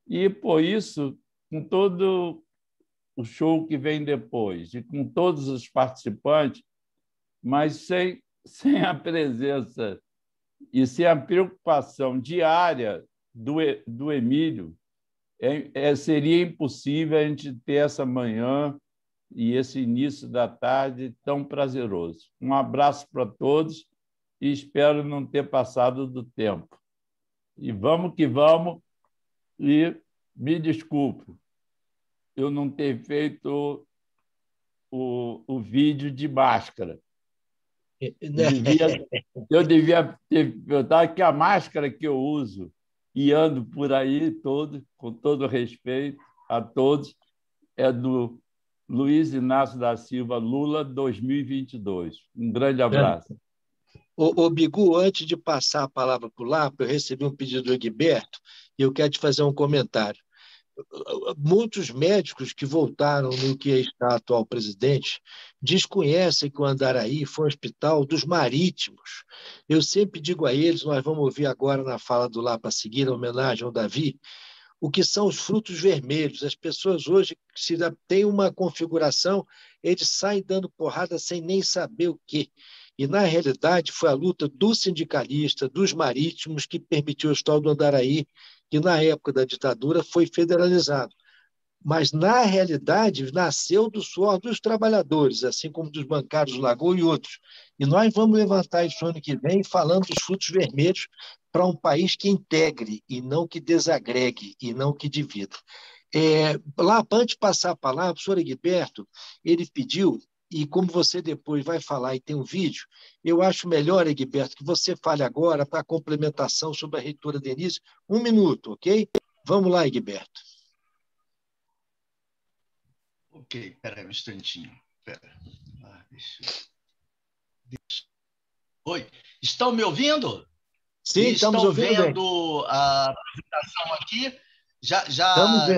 S10: E, por isso, com todo o show que vem depois, e com todos os participantes, mas sem a presença e sem a preocupação diária do Emílio, seria impossível a gente ter essa manhã e esse início da tarde tão prazeroso. Um abraço para todos e espero não ter passado do tempo. E vamos que vamos, e me desculpe eu não ter feito o vídeo de máscara. Eu devia ter... que a máscara que eu uso e ando por aí todo, com todo respeito a todos, é do Luiz Inácio da Silva Lula 2022. Um grande abraço.
S1: Ô, Bigu, antes de passar a palavra para o Lapa, eu recebi um pedido do Egberto e eu quero te fazer um comentário. Muitos médicos que voltaram no que está atual presidente desconhecem que o Andaraí foi um hospital dos marítimos. Eu sempre digo a eles, nós vamos ouvir agora na fala do Lapa a seguir, a homenagem ao Davi, o que são os frutos vermelhos. As pessoas hoje, se têm uma configuração, eles saem dando porrada sem nem saber o quê. E, na realidade, foi a luta do sindicalista, dos marítimos, que permitiu o Hospital do Andaraí, que, na época da ditadura, foi federalizado. Mas, na realidade, nasceu do suor dos trabalhadores, assim como dos bancários do Lagoa e outros. E nós vamos levantar isso ano que vem, falando dos frutos vermelhos para um país que integre, e não que desagregue, e não que divida. Lá, antes de passar a palavra, o professor Egberto, ele pediu, e como você depois vai falar e tem um vídeo, eu acho melhor, Egberto, que você fale agora para a complementação sobre a reitora Denise. 1 minuto, ok? Vamos lá, Egberto.
S11: Ok, espera aí um instantinho. Oi, estão me ouvindo?
S1: Sim, estamos ouvindo bem.
S11: Estão vendo a apresentação aqui? Já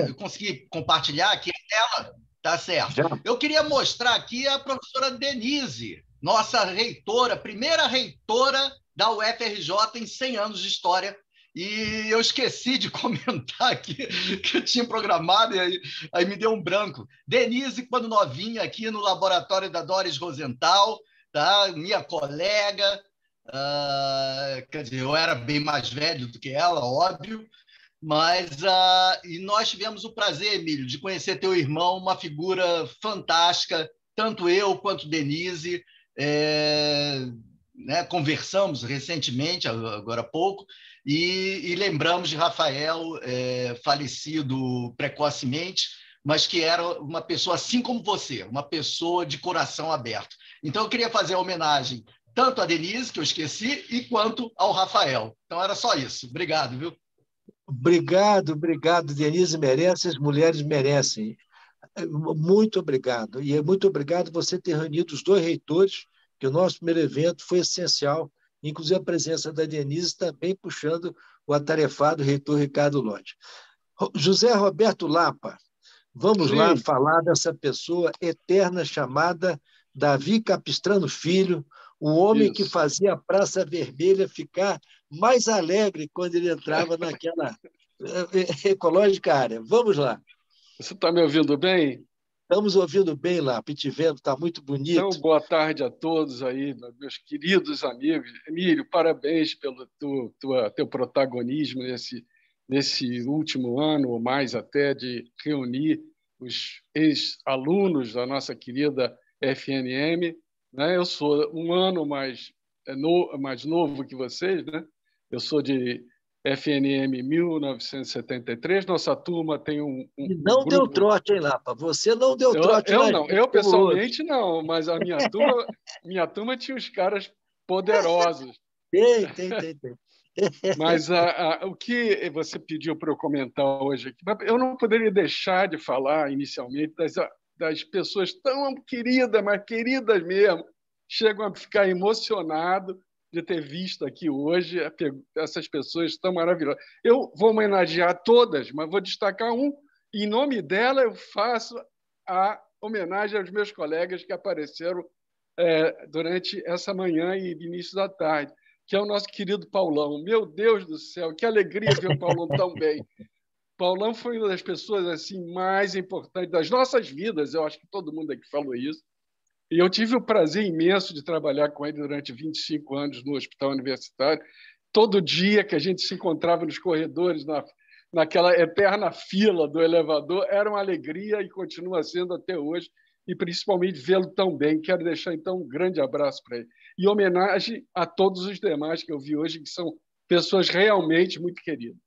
S11: eu consegui compartilhar aqui a tela? Tá certo.
S1: Já.
S11: Eu queria mostrar aqui a professora Denise, nossa reitora, primeira reitora da UFRJ em 100 anos de história. E eu esqueci de comentar aqui que eu tinha programado, e aí me deu um branco. Denise, quando novinha, aqui no laboratório da Doris Rosenthal, tá? Minha colega, quer dizer, eu era bem mais velho do que ela, óbvio, mas e nós tivemos o prazer, Emílio, de conhecer teu irmão, uma figura fantástica, tanto eu quanto Denise, né, conversamos recentemente, agora há pouco, e lembramos de Rafael, falecido precocemente, mas que era uma pessoa assim como você, uma pessoa de coração aberto. Então, eu queria fazer a homenagem tanto à Denise, que eu esqueci, e quanto ao Rafael. Então, era só isso. Obrigado, viu?
S1: Obrigado, Denise merece, as mulheres merecem. Muito obrigado. E muito obrigado você ter reunido os 2 reitores, que o nosso primeiro evento foi essencial, inclusive a presença da Denise também puxando o atarefado reitor Ricardo Lodge. José Roberto Lapa, vamos
S12: Sim.
S1: lá falar dessa pessoa eterna chamada Davi Capistrano Filho, o homem que fazia a Praça Vermelha ficar mais alegre quando ele entrava naquela ecológica área. Vamos lá.
S12: Você está me ouvindo bem?
S1: Estamos ouvindo bem lá, Pitivendo, está muito bonito.
S12: Então, boa tarde a todos aí, meus queridos amigos. Emílio, parabéns pelo teu protagonismo nesse último ano, ou mais até, de reunir os ex-alunos da nossa querida FNM. Né? Eu sou um ano mais novo que vocês, né? Eu sou de FNM 1973, nossa turma tem
S1: E não
S12: grupo...
S1: deu trote, hein, Lapa? Você não deu trote.
S12: Eu pessoalmente não, mas a minha turma tinha os caras poderosos.
S1: Tem.
S12: Mas o que você pediu para eu comentar hoje aqui, eu não poderia deixar de falar inicialmente das pessoas tão queridas, mas queridas mesmo, chegam a ficar emocionados de ter visto aqui hoje essas pessoas tão maravilhosas. Eu vou homenagear todas, mas vou destacar um. Em nome dela, eu faço a homenagem aos meus colegas que apareceram durante essa manhã e início da tarde, que é o nosso querido Paulão. Meu Deus do céu, que alegria ver o Paulão tão bem. Paulão foi uma das pessoas assim mais importantes das nossas vidas, eu acho que todo mundo aqui falou isso. E eu tive o prazer imenso de trabalhar com ele durante 25 anos no Hospital Universitário. Todo dia que a gente se encontrava nos corredores, naquela eterna fila do elevador, era uma alegria e continua sendo até hoje, e principalmente vê-lo tão bem. Quero deixar, então, um grande abraço para ele. E homenagem a todos os demais que eu vi hoje, que são pessoas realmente muito queridas.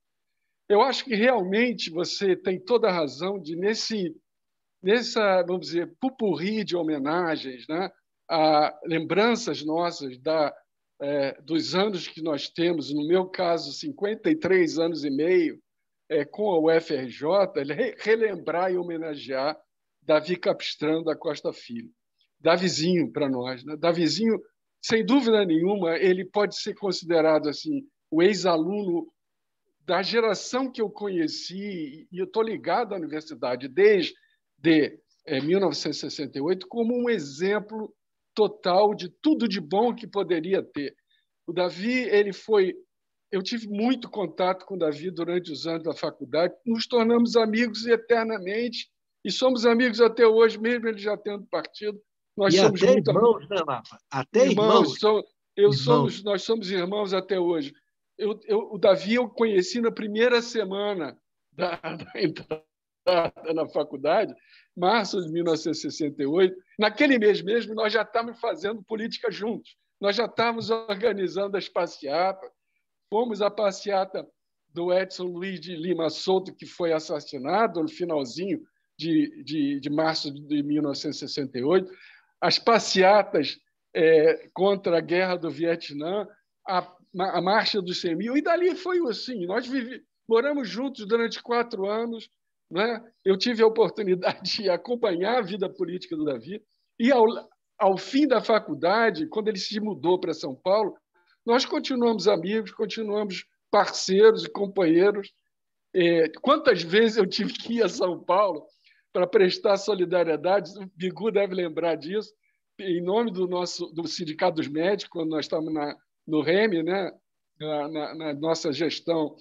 S12: Eu acho que realmente você tem toda a razão de, nessa, vamos dizer, pupurri de homenagens, né, a lembranças nossas dos anos que nós temos, no meu caso, 53 anos e meio, com a UFRJ, relembrar e homenagear Davi Capistrano da Costa Filho. Davizinho para nós. Né? Davizinho, sem dúvida nenhuma, ele pode ser considerado assim, o ex-aluno da geração que eu conheci, e eu estou ligado à universidade desde 1968, como um exemplo total de tudo de bom que poderia ter. O Davi, eu tive muito contato com o Davi durante os anos da faculdade, nos tornamos amigos eternamente, e somos amigos até hoje, mesmo ele já tendo partido. Nós
S1: e
S12: somos
S1: até
S12: muito
S1: irmãos, né, Lapa? Até irmãos.
S12: Nós somos irmãos até hoje. O Davi eu conheci na primeira semana da entrada na faculdade, março de 1968. Naquele mês mesmo, nós já estávamos fazendo política juntos. Nós já estávamos organizando as passeatas. Fomos à passeata do Edson Luiz de Lima Souto, que foi assassinado no finalzinho de março de 1968. As passeatas contra a guerra do Vietnã, a Marcha dos 100 Mil, e dali foi assim. Nós moramos juntos durante 4 anos. Né? Eu tive a oportunidade de acompanhar a vida política do Davi, e ao fim da faculdade, quando ele se mudou para São Paulo, nós continuamos amigos, continuamos parceiros e companheiros. Quantas vezes eu tive que ir a São Paulo para prestar solidariedade, o Bigu deve lembrar disso, em nome do Sindicato dos Médicos, quando nós estávamos no REME, né? na nossa gestão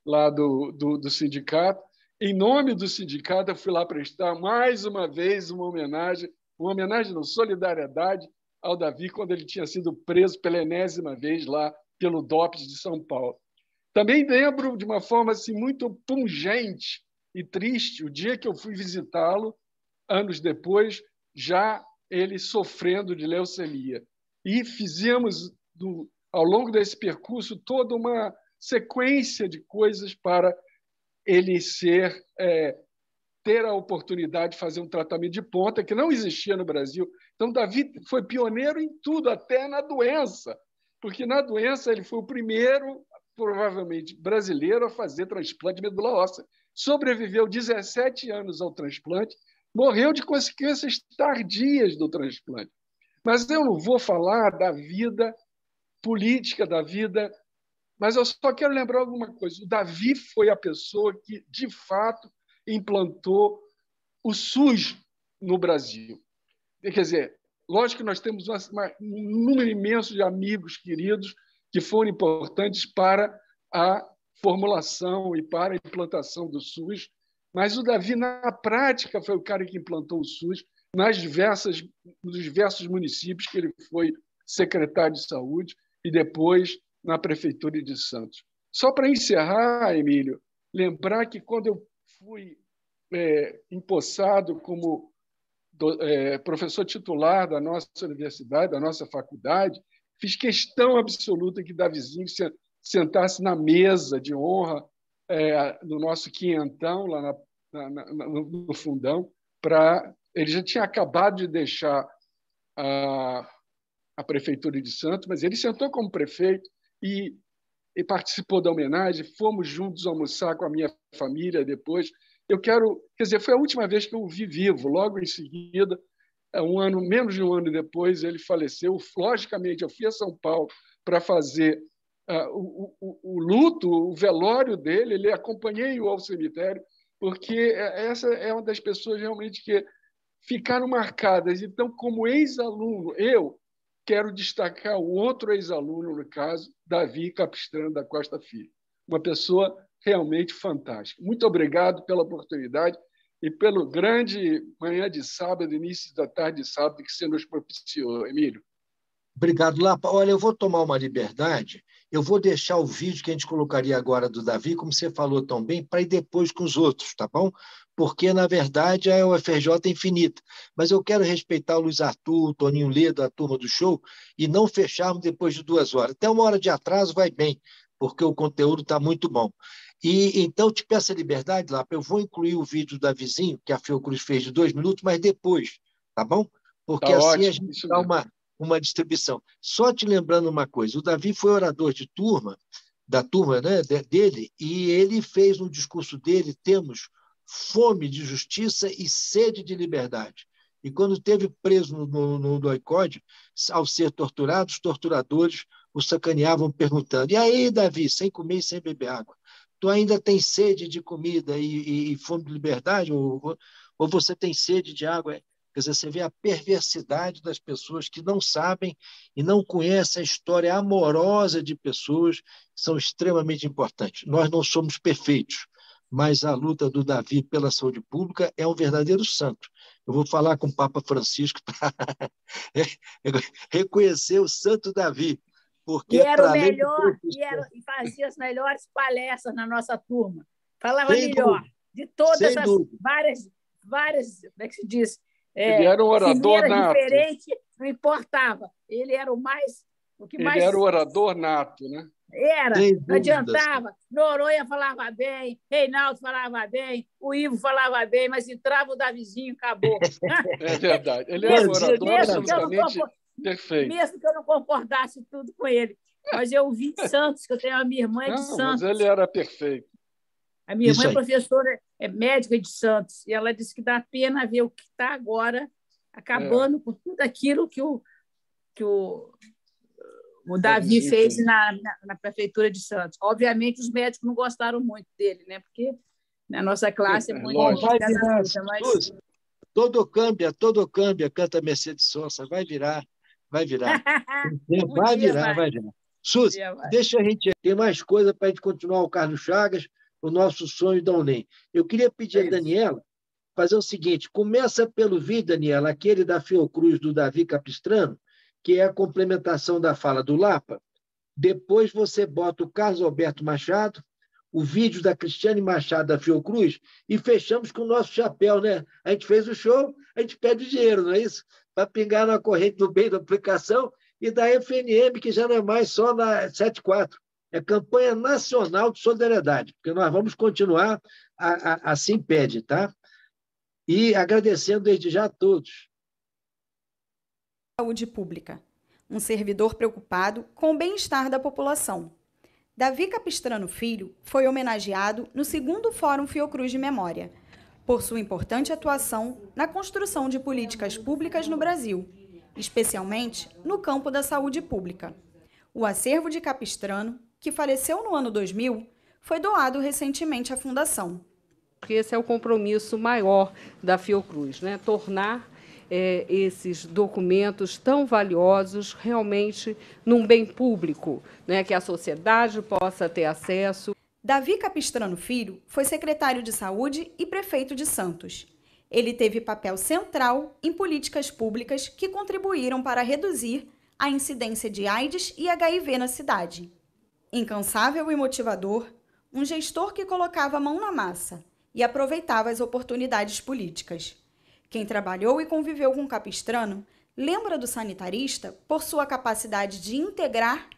S12: lá do sindicato. Em nome do sindicato, eu fui lá prestar mais uma vez uma homenagem não, solidariedade ao Davi, quando ele tinha sido preso pela enésima vez lá pelo DOPS de São Paulo. Também lembro de uma forma assim, muito pungente e triste o dia que eu fui visitá-lo, anos depois, já ele sofrendo de leucemia. E fizemos, ao longo desse percurso, toda uma sequência de coisas para ele ter a oportunidade de fazer um tratamento de ponta que não existia no Brasil. Então, Davi foi pioneiro em tudo, até na doença, porque na doença ele foi o primeiro, provavelmente, brasileiro a fazer transplante de medula óssea. Sobreviveu 17 anos ao transplante, morreu de consequências tardias do transplante. Mas eu não vou falar da vida política, da vida... Mas eu só quero lembrar alguma coisa. O Davi foi a pessoa que, de fato, implantou o SUS no Brasil. Quer dizer, lógico que nós temos um número imenso de amigos queridos que foram importantes para a formulação e para a implantação do SUS, mas o Davi, na prática, foi o cara que implantou o SUS nos diversos municípios que ele foi secretário de saúde e depois na Prefeitura de Santos. Só para encerrar, Emílio, lembrar que quando eu fui empossado como professor titular da nossa universidade, da nossa faculdade, fiz questão absoluta que Davizinho sentasse na mesa de honra no nosso quinhentão, lá no fundão. Ele já tinha acabado de deixar a Prefeitura de Santos, mas ele sentou como prefeito e participou da homenagem. Fomos juntos almoçar com a minha família depois. Quer dizer, foi a última vez que eu o vi vivo. Logo em seguida, menos de um ano depois, ele faleceu. Logicamente, eu fui a São Paulo para fazer o luto, o velório dele. Acompanhei-o ao cemitério, porque essa é uma das pessoas realmente que ficaram marcadas. Então, como ex-aluno, eu quero destacar o outro ex-aluno, no caso, Davi Capistrano da Costa Filho. Uma pessoa realmente fantástica. Muito obrigado pela oportunidade e pelo grande manhã de sábado, início da tarde de sábado, que você nos propiciou, Emílio.
S1: Obrigado, Lapa. Olha, eu vou tomar uma liberdade, eu vou deixar o vídeo que a gente colocaria agora do Davi, como você falou tão bem, para ir depois com os outros, tá bom? Porque, na verdade, a UFRJ é infinita. Mas eu quero respeitar o Luiz Arthur, o Toninho Ledo, a turma do show, e não fecharmos depois de 2 horas. Até 1 hora de atraso vai bem, porque o conteúdo está muito bom. E então, te peço a liberdade, Lapa, eu vou incluir o vídeo do Davizinho, que a Fiocruz fez de 2 minutos, mas depois, tá bom? Porque tá assim ótimo, a gente dá uma distribuição. Só te lembrando uma coisa, o Davi foi orador de turma, da turma, né, dele, e ele fez no discurso dele, temos fome de justiça e sede de liberdade. E quando esteve preso no doicode, ao ser torturado, os torturadores o sacaneavam perguntando: e aí, Davi, sem comer e sem beber água, tu ainda tem sede de comida e fome de liberdade? Ou você tem sede de água? Quer dizer, você vê a perversidade das pessoas que não sabem e não conhecem a história amorosa de pessoas que são extremamente importantes. Nós não somos perfeitos, mas a luta do Davi pela saúde pública é um verdadeiro santo. Eu vou falar com o Papa Francisco para reconhecer o santo Davi, porque
S13: E era o
S1: para além
S13: melhor, e fazia as melhores palestras na nossa turma. Falava
S1: Sem
S13: melhor
S1: dúvida.
S13: de todas
S1: Sem
S13: as
S1: dúvida.
S13: várias, como é que se diz?
S12: Ele era um orador
S13: fileiras
S12: nato.
S13: diferentes, não importava. Ele era o que mais...
S12: Ele era o orador nato, né?
S13: Era,
S1: Sem
S13: não
S1: dúvida,
S13: adiantava. Noronha falava bem, Reinaldo falava bem, o Ivo falava bem, mas entrava o Davizinho, acabou.
S12: É verdade. Ele era um orador absolutamente perfeito.
S13: Mesmo que eu não concordasse tudo com ele. Mas eu vim de Santos, que eu tenho a minha irmã de Santos.
S12: Mas ele era perfeito.
S13: A minha irmã é professora, é médica de Santos, e ela disse que dá pena ver o que está agora acabando com tudo aquilo que o Davi fez na prefeitura de Santos. Obviamente, os médicos não gostaram muito dele, né? Porque na nossa classe é muito...
S1: Vai virar, mas... Todo câmbio, canta Mercedes Sosa, vai virar. Vai virar. Suzy, deixa a gente... Tem mais coisa para a gente continuar o Carlos Chagas, o nosso sonho da UNEM. Eu queria pedir a Daniela fazer o seguinte, começa pelo vídeo, Daniela, aquele da Fiocruz do Davi Capistrano, que é a complementação da fala do Lapa. Depois você bota o Carlos Alberto Machado, o vídeo da Cristiane Machado da Fiocruz, e fechamos com o nosso chapéu, né? A gente fez o show, a gente pede dinheiro, não é isso? Para pingar na corrente do bem da aplicação e da FNM, que já não é mais só na 74. É campanha nacional de solidariedade, porque nós vamos continuar assim pede, tá? E agradecendo desde já a todos.
S14: Saúde pública, um servidor preocupado com o bem-estar da população. Davi Capistrano Filho foi homenageado no 2º Fórum Fiocruz de Memória, por sua importante atuação na construção de políticas públicas no Brasil, especialmente no campo da saúde pública. O acervo de Capistrano, que faleceu no ano 2000, foi doado recentemente à Fundação.
S15: Esse é o compromisso maior da Fiocruz, né? Tornar esses documentos tão valiosos realmente num bem público, né? Que a sociedade possa ter acesso.
S14: Davi Capistrano Filho foi secretário de Saúde e prefeito de Santos. Ele teve papel central em políticas públicas que contribuíram para reduzir a incidência de AIDS e HIV na cidade. Incansável e motivador, um gestor que colocava a mão na massa e aproveitava as oportunidades políticas. Quem trabalhou e conviveu com Capistrano lembra do sanitarista por sua capacidade de integrar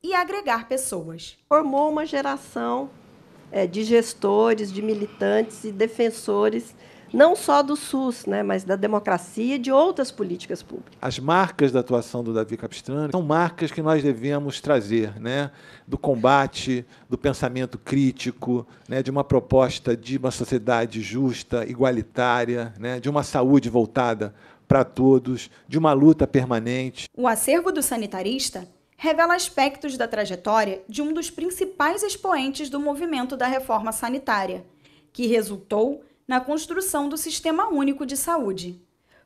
S14: e agregar pessoas.
S16: Formou uma geração de gestores, de militantes e defensores, não só do SUS, né, mas da democracia e de outras políticas públicas.
S17: As marcas da atuação do Davi Capistrano são marcas que nós devemos trazer, né, do combate, do pensamento crítico, né, de uma proposta de uma sociedade justa, igualitária, né, de uma saúde voltada para todos, de uma luta permanente.
S14: O acervo do sanitarista revela aspectos da trajetória de um dos principais expoentes do movimento da reforma sanitária, que resultou na construção do Sistema Único de Saúde,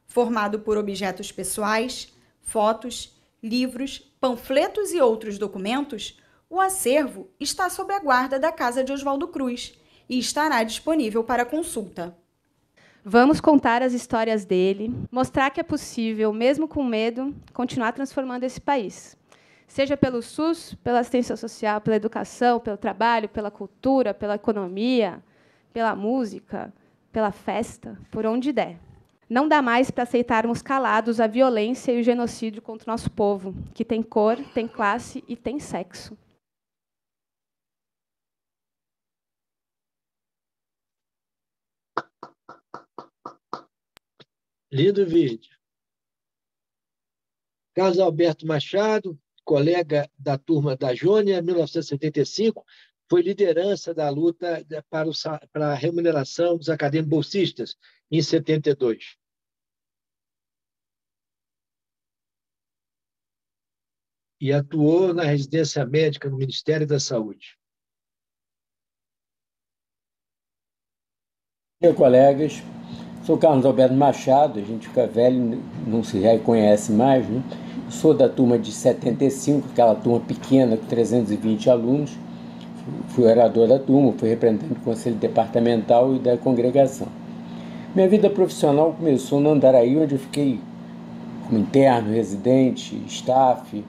S14: formado por objetos pessoais, fotos, livros, panfletos e outros documentos. O acervo está sob a guarda da Casa de Oswaldo Cruz e estará disponível para consulta.
S18: Vamos contar as histórias dele, mostrar que é possível, mesmo com medo, continuar transformando esse país. Seja pelo SUS, pela assistência social, pela educação, pelo trabalho, pela cultura, pela economia, pela música, pela festa, por onde der. Não dá mais para aceitarmos calados a violência e o genocídio contra o nosso povo, que tem cor, tem classe e tem sexo.
S1: Lindo vídeo. Carlos Alberto Machado, colega da turma da Jônia, em 1975, foi liderança da luta para a remuneração dos acadêmicos bolsistas, em 72. E atuou na residência médica no Ministério da Saúde.
S19: Meus colegas, sou Carlos Alberto Machado, a gente fica velho, não se reconhece mais, né? Sou da turma de 75, aquela turma pequena, com 320 alunos. Fui orador da turma, fui representante do conselho departamental e da congregação. Minha vida profissional começou no Andaraí, onde eu fiquei como interno, residente, staff,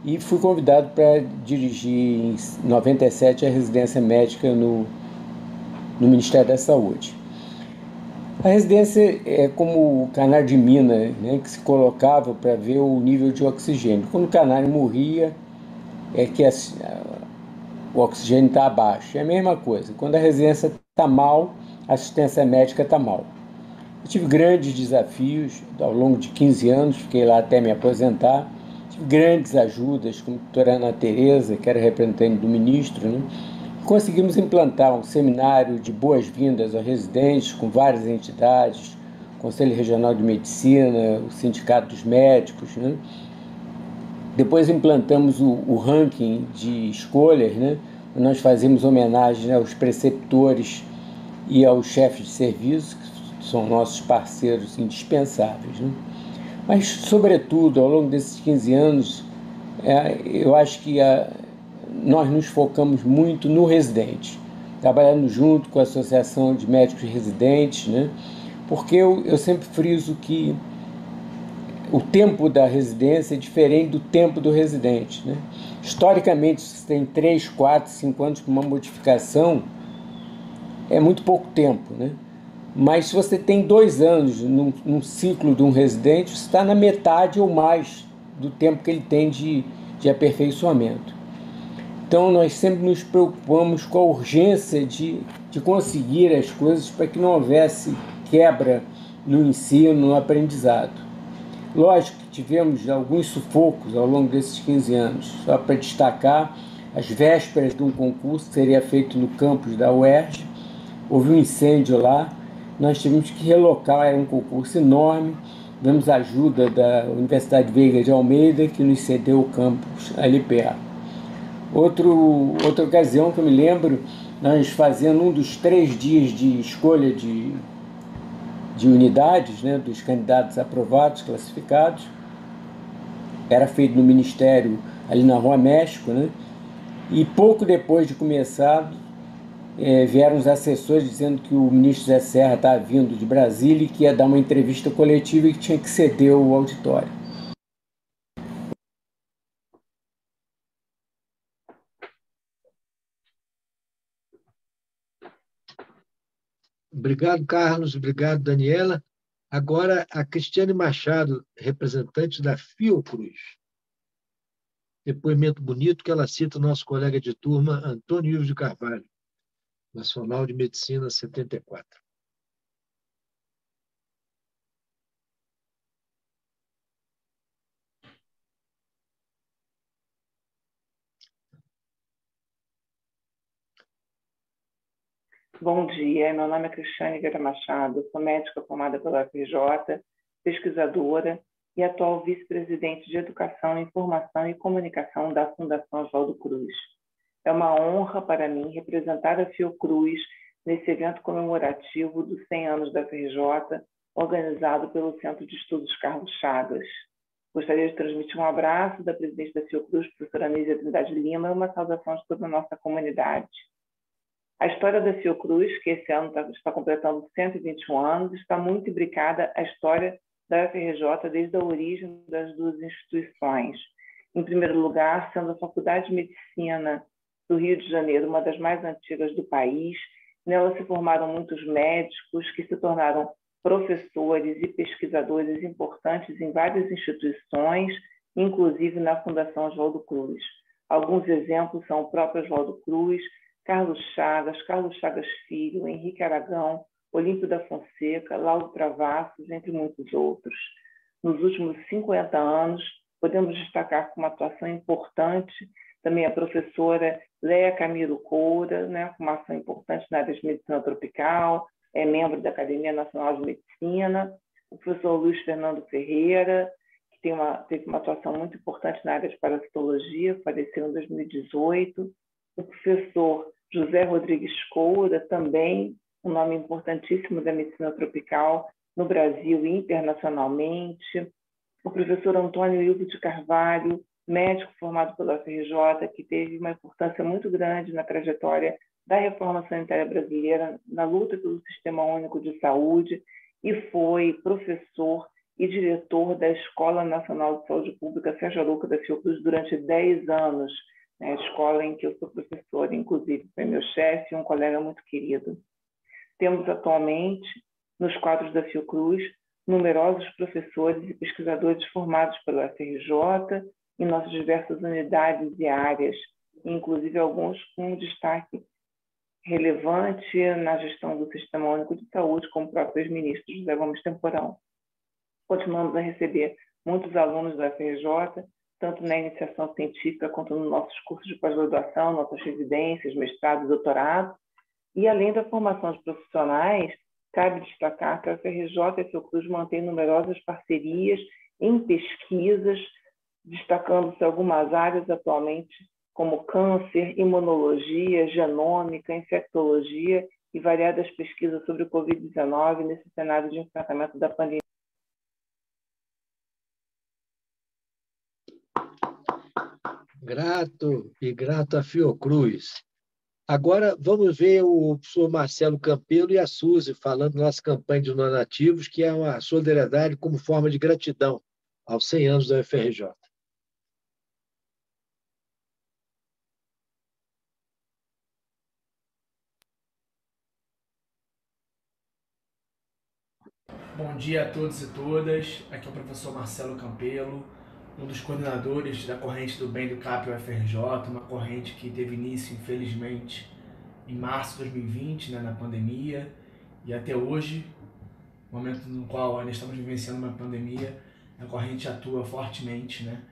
S19: e fui convidado para dirigir em 97 a residência médica no Ministério da Saúde. A residência é como o canário de mina, né, que se colocava para ver o nível de oxigênio. Quando o canário morria, é que o oxigênio está abaixo. É a mesma coisa. Quando a residência está mal, a assistência médica está mal. Eu tive grandes desafios ao longo de 15 anos, fiquei lá até me aposentar. Tive grandes ajudas, como a doutora Ana Tereza, que era representante do ministro, né? Conseguimos implantar um seminário de boas-vindas aos residentes com várias entidades, o Conselho Regional de Medicina, o Sindicato dos Médicos, né? Depois implantamos o ranking de escolhas, né? Nós fazemos homenagem, né, aos preceptores e aos chefes de serviço, que são nossos parceiros indispensáveis, né? Mas, sobretudo, ao longo desses 15 anos, eu acho que nós nos focamos muito no residente, trabalhando junto com a Associação de Médicos Residentes, né? Porque eu sempre friso que o tempo da residência é diferente do tempo do residente, né? Historicamente, se tem 3, 4, 5 anos com uma modificação, é muito pouco tempo, né? Mas se você tem 2 anos num ciclo de um residente, você está na metade ou mais do tempo que ele tem de aperfeiçoamento. Então, nós sempre nos preocupamos com a urgência de conseguir as coisas para que não houvesse quebra no ensino, no aprendizado. Lógico que tivemos alguns sufocos ao longo desses 15 anos. Só para destacar, as vésperas de um concurso que seria feito no campus da UERJ, houve um incêndio lá, nós tivemos que relocar, era um concurso enorme, tivemos a ajuda da Universidade Veiga de Almeida, que nos cedeu o campus ali perto. Outra ocasião que eu me lembro, nós fazendo um dos 3 dias de escolha de unidades, né, dos candidatos aprovados, classificados, era feito no Ministério, ali na Rua México, né, e pouco depois de começar, vieram os assessores dizendo que o ministro Zé Serra estava vindo de Brasília e que ia dar uma entrevista coletiva e que tinha que ceder o auditório.
S1: Obrigado, Carlos. Obrigado, Daniela. Agora, a Cristiane Machado, representante da Fiocruz. Depoimento bonito que ela cita o nosso colega de turma, Antônio Ives de Carvalho, Nacional de Medicina 74.
S20: Bom dia, meu nome é Cristiane Vieira Machado, sou médica formada pela FRJ, pesquisadora e atual vice-presidente de Educação, Informação e Comunicação da Fundação Oswaldo Cruz. É uma honra para mim representar a Fiocruz nesse evento comemorativo dos 100 anos da FRJ, organizado pelo Centro de Estudos Carlos Chagas. Gostaria de transmitir um abraço da presidente da Fiocruz, professora Anísia Trindade Lima, e uma saudação de toda a nossa comunidade. A história da Fiocruz, que esse ano está completando 121 anos, está muito imbricada à história da FRJ desde a origem das duas instituições. Em primeiro lugar, sendo a Faculdade de Medicina do Rio de Janeiro uma das mais antigas do país, nela se formaram muitos médicos que se tornaram professores e pesquisadores importantes em várias instituições, inclusive na Fundação Oswaldo Cruz. Alguns exemplos são o próprio Oswaldo Cruz, Carlos Chagas Filho, Henrique Aragão, Olímpio da Fonseca, Lauro Travassos, entre muitos outros. Nos últimos 50 anos, podemos destacar como atuação importante também a professora Léa Camilo Coura, né, com uma ação importante na área de medicina tropical, é membro da Academia Nacional de Medicina, o professor Luiz Fernando Ferreira, que teve uma atuação muito importante na área de parasitologia, faleceu em 2018, o professor José Rodrigues Coura, também um nome importantíssimo da medicina tropical no Brasil e internacionalmente, o professor Antônio Ivo de Carvalho, médico formado pela UFRJ, que teve uma importância muito grande na trajetória da reforma sanitária brasileira, na luta pelo Sistema Único de Saúde, e foi professor e diretor da Escola Nacional de Saúde Pública Sérgio Arouca da Fiocruz durante 10 anos, né, escola em que eu sou professora, inclusive foi meu chefe e um colega muito querido. Temos atualmente, nos quadros da Fiocruz, numerosos professores e pesquisadores formados pela UFRJ em nossas diversas unidades e áreas, inclusive alguns com destaque relevante na gestão do Sistema Único de Saúde, como o próprio ex-ministro José Gomes Temporão. Continuamos a receber muitos alunos da UFRJ, tanto na iniciação científica quanto nos nossos cursos de pós-graduação, nossas residências, mestrado e doutorado. E, além da formação de profissionais, cabe destacar que a UFRJ e a Fiocruz mantêm numerosas parcerias em pesquisas, destacando-se algumas áreas atualmente, como câncer, imunologia, genômica, infectologia e variadas pesquisas sobre o Covid-19 nesse cenário de enfrentamento da pandemia.
S1: Grato e grato a Fiocruz. Agora vamos ver o professor Marcelo Campelo e a Suzy falando da nossa campanha de donativos, que é uma solidariedade como forma de gratidão aos 100 anos da UFRJ.
S21: Bom dia a todos e todas. Aqui é o professor Marcelo Campelo, um dos coordenadores da corrente do bem do CAP UFRJ, uma corrente que teve início, infelizmente, em março de 2020, né, na pandemia, e até hoje, momento no qual ainda estamos vivenciando uma pandemia, a corrente atua fortemente, né,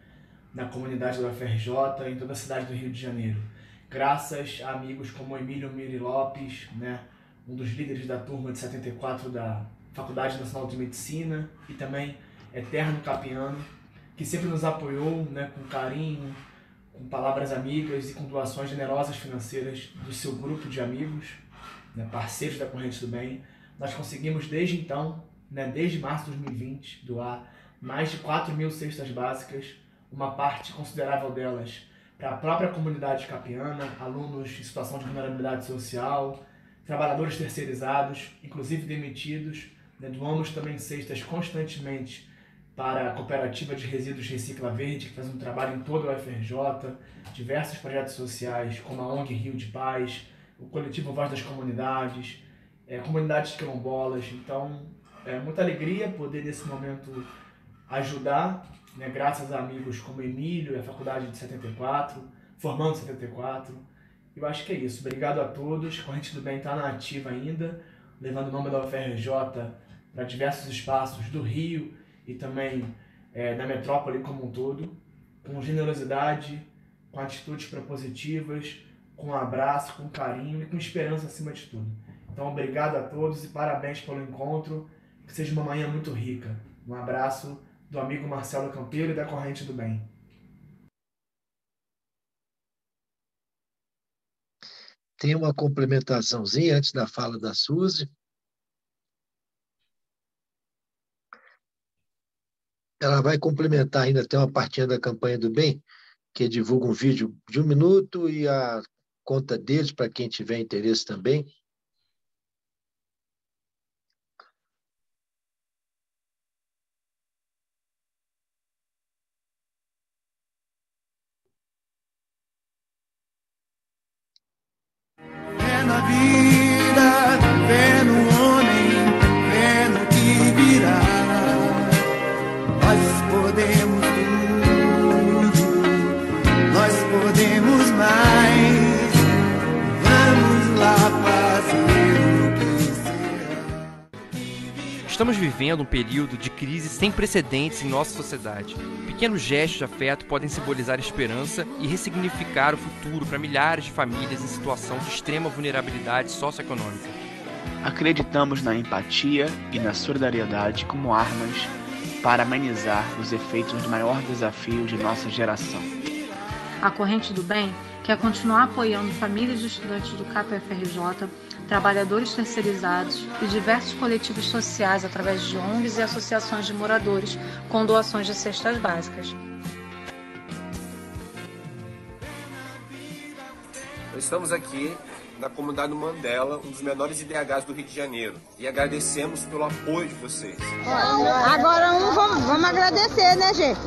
S21: na comunidade da UFRJ, em toda a cidade do Rio de Janeiro. Graças a amigos como Emílio Miri Lopes, né, um dos líderes da turma de 74 da Faculdade Nacional de Medicina, e também eterno capiano, que sempre nos apoiou, né, com carinho, com palavras amigas e com doações generosas financeiras do seu grupo de amigos, né, parceiros da Corrente do Bem. Nós conseguimos desde então, né, desde março de 2020, doar mais de 4.000 cestas básicas, uma parte considerável delas para a própria comunidade capiana, alunos em situação de vulnerabilidade social, trabalhadores terceirizados, inclusive demitidos. Né, doamos também cestas constantemente para a Cooperativa de Resíduos Recicla Verde, que faz um trabalho em toda a UFRJ, diversos projetos sociais, como a ONG Rio de Paz, o Coletivo Voz das Comunidades, comunidades quilombolas. Então, é muita alegria poder, nesse momento, ajudar, né, graças a amigos como Emílio e a Faculdade de 74, formando 74. Eu acho que é isso. Obrigado a todos. A Corrente do Bem está na ativa ainda, levando o nome da UFRJ para diversos espaços do Rio e também da metrópole como um todo, com generosidade, com atitudes propositivas, com abraço, com carinho e com esperança acima de tudo. Então, obrigado a todos e parabéns pelo encontro. Que seja uma manhã muito rica. Um abraço do amigo Marcelo Campelo e da Corrente do Bem.
S1: Tem uma complementaçãozinha antes da fala da Suzy. Ela vai complementar ainda, tem uma partinha da campanha do bem, que divulga um vídeo de 1 minuto e a conta deles, para quem tiver interesse também.
S22: Fé na vida, fé no homem, fé no que virá. Nós podemos tudo, nós podemos mais. Vamos lá fazer o que será.
S23: Estamos vivendo um período de crise sem precedentes em nossa sociedade. Pequenos gestos de afeto podem simbolizar esperança e ressignificar o futuro para milhares de famílias em situação de extrema vulnerabilidade socioeconômica.
S24: Acreditamos na empatia e na solidariedade como armas para amenizar os efeitos dos maiores desafios de nossa geração.
S25: A Corrente do Bem quer continuar apoiando famílias de estudantes do CAP UFRJ, trabalhadores terceirizados e diversos coletivos sociais através de ONGs e associações de moradores com doações de cestas básicas.
S2: Nós estamos aqui na comunidade Mandela, um dos menores IDHs do Rio de Janeiro, e agradecemos pelo apoio de vocês.
S3: Agora vamos agradecer, né, gente?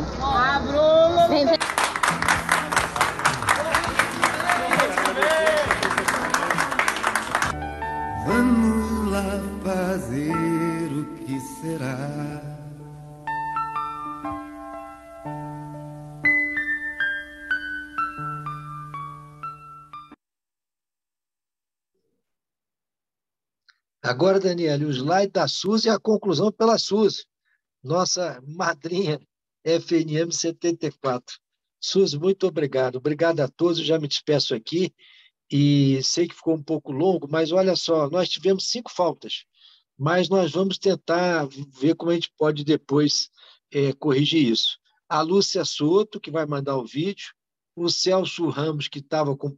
S3: Vem.
S22: Vamos lá fazer o que será.
S1: Agora, Daniela, o slide da Suzy e a conclusão pela Suzy, nossa madrinha FNM 74. Suzy, muito obrigado. Obrigado a todos, eu já me despeço aqui. E sei que ficou um pouco longo, mas olha só, nós tivemos 5 faltas, mas nós vamos tentar ver como a gente pode depois corrigir isso. A Lúcia Soto, que vai mandar o vídeo, o Celso Ramos, que estava com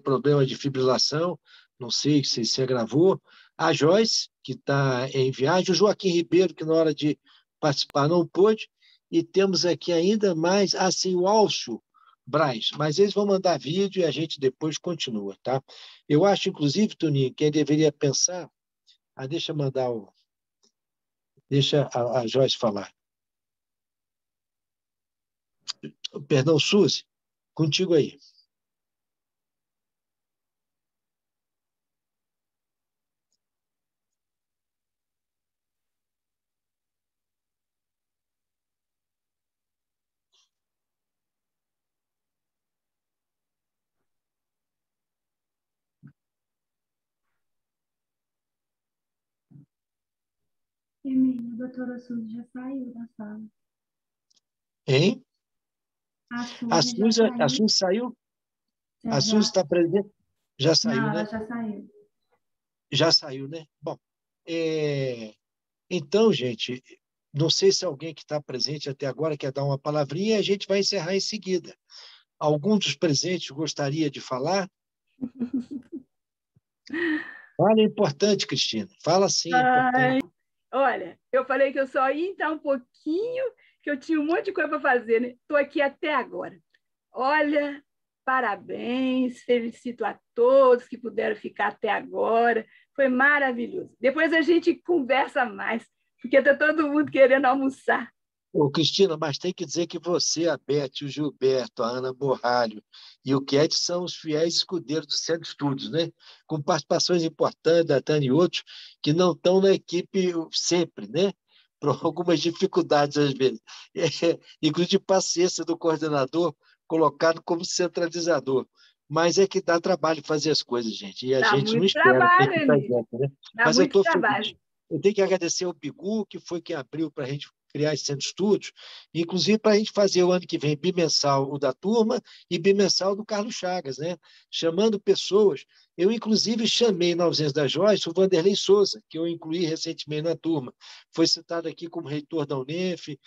S1: problema de fibrilação, não sei se você gravou, a Joyce, que está em viagem, o Joaquim Ribeiro, que na hora de participar não pôde, e temos aqui ainda mais, assim, o Alcio Braz, mas eles vão mandar vídeo e a gente depois continua, tá? Eu acho, inclusive, Toninho, quem deveria pensar... deixa eu mandar o... Deixa a Joyce falar. Perdão, Suzy, contigo aí.
S8: Emília, a doutora Suzy já saiu da sala.
S1: Hein?
S8: A
S1: Suzy saiu? A Suzy está presente? Já saiu,
S8: não,
S1: né?
S8: Ela já saiu.
S1: Já saiu, né? Bom, então, gente, não sei se alguém que está presente até agora quer dar uma palavrinha e a gente vai encerrar em seguida. Algum dos presentes gostaria de falar? Fala, é importante, Cristina. Fala sim, é importante.
S13: Olha, eu falei que eu só ia entrar um pouquinho, que eu tinha um monte de coisa para fazer, né? Estou aqui até agora. Olha, parabéns, felicito a todos que puderam ficar até agora. Foi maravilhoso. Depois a gente conversa mais, porque está todo mundo querendo almoçar.
S1: Ô, Cristina, mas tem que dizer que você, a Beth, o Gilberto, a Ana Borralho e o Ket são os fiéis escudeiros do Centro de Estudos, né? Com participações importantes da Tânia e outros que não estão na equipe sempre, né? Por algumas dificuldades, às vezes. Inclusive paciência do coordenador colocado como centralizador. Mas é que dá trabalho fazer as coisas, gente. E a gente não espera.
S13: Trabalho,
S1: né? Mas eu estou feliz. Eu tenho que agradecer ao Bigu, que foi quem abriu para a gente criar esse centro de estudos, inclusive para a gente fazer o ano que vem bimensal o da turma e bimensal do Carlos Chagas, né? Chamando pessoas. Eu, inclusive, chamei, na ausência da Joyce, o Vanderlei Souza, que eu incluí recentemente na turma. Foi citado aqui como reitor da UNEF,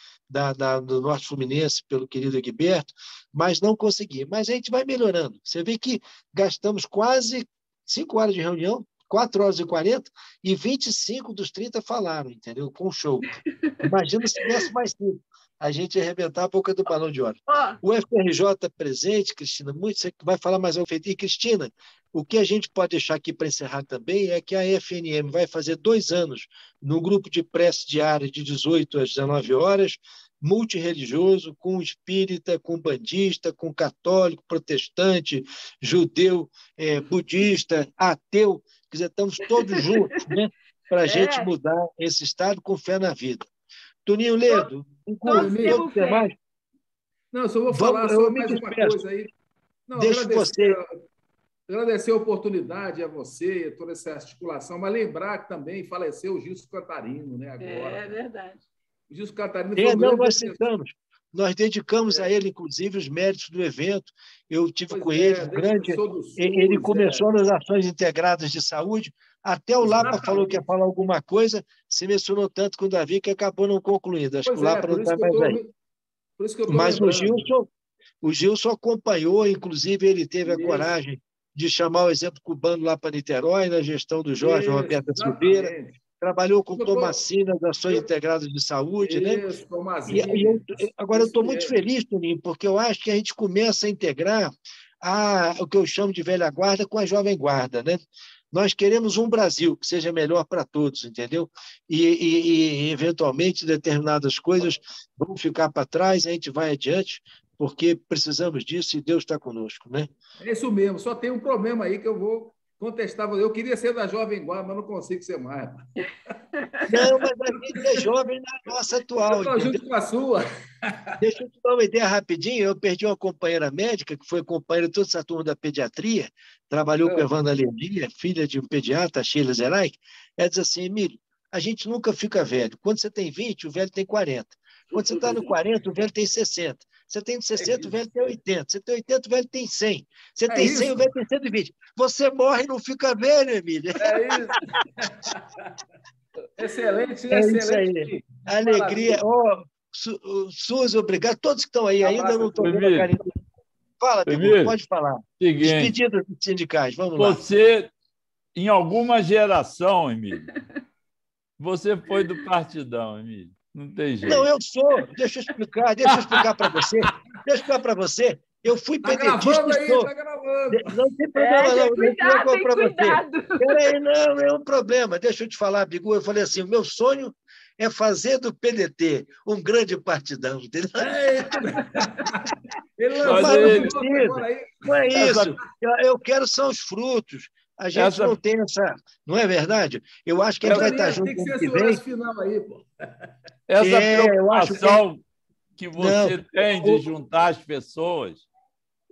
S1: do Norte Fluminense, pelo querido Egberto, mas não consegui. Mas a gente vai melhorando. Você vê que gastamos quase 5 horas de reunião, 4 horas e 40, e 25 dos 30 falaram, entendeu? Com show. Imagina se tivesse mais 5. A gente ia arrebentar a boca do balão de ouro. O FRJ presente, Cristina, muito, você vai falar mais ao feito. E, Cristina, o que a gente pode deixar aqui para encerrar também é que a FNM vai fazer 2 anos no grupo de prece diária de 18 às 19 horas, multirreligioso, com espírita, com bandista, com católico, protestante, judeu, budista, ateu. Quer dizer, estamos todos juntos, né? Para a gente mudar esse estado com fé na vida. Toninho Ledo, mais?
S4: Não, só vou falar só mais uma coisa aí. Não, agradecer a oportunidade a você, a toda essa articulação, mas lembrar que também faleceu o Gilson Cantarino, né? Agora.
S13: É verdade.
S4: O Gilson Cantarino foi um grande
S1: nós citamos. Nós dedicamos a ele, inclusive, os méritos do evento. Eu tive com ele, grande. Ele começou nas ações integradas de saúde. Até o Lapa falou que ia falar alguma coisa, se mencionou tanto com o Davi que acabou não concluindo. Acho que o Lapa não está mais aí. Mas o Gilson acompanhou, inclusive, ele teve a coragem de chamar o exemplo cubano lá para Niterói, na gestão do Jorge Roberto Silveira. Trabalhou com Tomacina, das Ações Integradas de Saúde, né? Agora, eu estou muito feliz, Toninho, porque eu acho que a gente começa a integrar o que eu chamo de velha guarda com a jovem guarda, né? Nós queremos um Brasil que seja melhor para todos, entendeu? E, eventualmente, determinadas coisas vão ficar para trás, a gente vai adiante, porque precisamos disso e Deus está conosco, né?
S4: É isso mesmo, só tem um problema aí que eu vou contestar. Eu queria ser da Jovem Guarda, mas não consigo ser mais.
S1: Não, mas a gente é jovem na nossa atual.
S4: Eu estou junto com a sua.
S1: Deixa eu te dar uma ideia rapidinho. Eu perdi uma companheira médica, que foi companheira de toda essa turma da pediatria, trabalhou com a Evandra Alegria, filha de um pediatra, Sheila Zerai. Ela diz assim, Emílio, a gente nunca fica velho. Quando você tem 20, o velho tem 40. Quando você está no 40, o velho tem 60. Você tem 60, o velho tem 80. Você tem 80, o velho tem 100. Você tem 100, o velho tem 120. Você morre e não fica velho, Emílio.
S4: É isso. Excelente,
S1: é
S4: excelente.
S1: Isso aí. Alegria. Suzy, obrigado. Todos que estão aí ainda não estão vendo a carinha. Fala, Bigu, pode falar.
S5: Seguinte,
S1: despedida dos sindicais, vamos lá.
S5: Você, em alguma geração, Emílio, você foi do Partidão, Emílio. Não tem jeito.
S1: Não, eu sou. Deixa eu explicar para você. Eu fui pedetista e sou.
S4: Tá gravando.
S1: Não tem problema, não.
S15: Cuidado,
S1: Para você.
S15: cuidado.
S1: Peraí, não, é um problema. Deixa eu te falar, Bigu. Eu falei assim: o meu sonho é fazer do PDT um grande partidão, entendeu? Não é isso. Eu quero são os frutos. A gente não tem essa... Não é verdade? Eu acho que a gente vai estar junto com o que vem.
S4: Final aí, pô.
S5: Essa preocupação que você tem de juntar as pessoas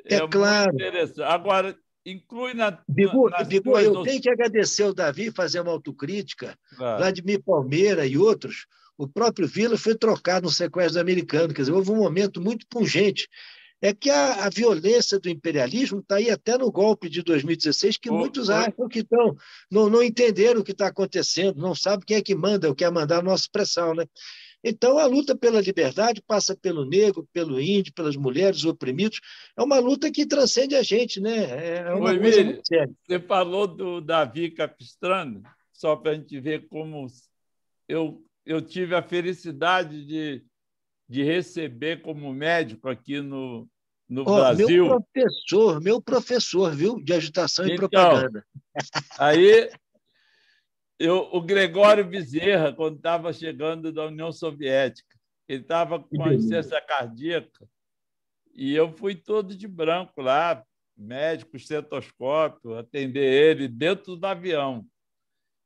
S5: é
S1: claro.
S5: Muito interessante. Agora, inclui
S1: Bigu, eu tenho que agradecer ao Davi, fazer uma autocrítica. Claro. Vladimir Palmeira e outros. O próprio Vila foi trocado no sequestro americano. Quer dizer, houve um momento muito pungente. É que a violência do imperialismo está aí até no golpe de 2016, que muitos acham que não entenderam o que está acontecendo, não sabem quem é que manda, o que é mandar a nossa expressão, né? Então, a luta pela liberdade passa pelo negro, pelo índio, pelas mulheres oprimidos. É uma luta que transcende a gente, né? É uma coisa muito séria.
S5: Você falou do Davi Capistrano, só para a gente ver como eu tive a felicidade de receber como médico aqui no Brasil.
S1: Meu professor, viu? De agitação e propaganda.
S5: Aí, o Gregório Bezerra, quando estava chegando da União Soviética, ele estava com a insuficiência cardíaca e eu fui todo de branco lá, médico, estetoscópio, atender ele dentro do avião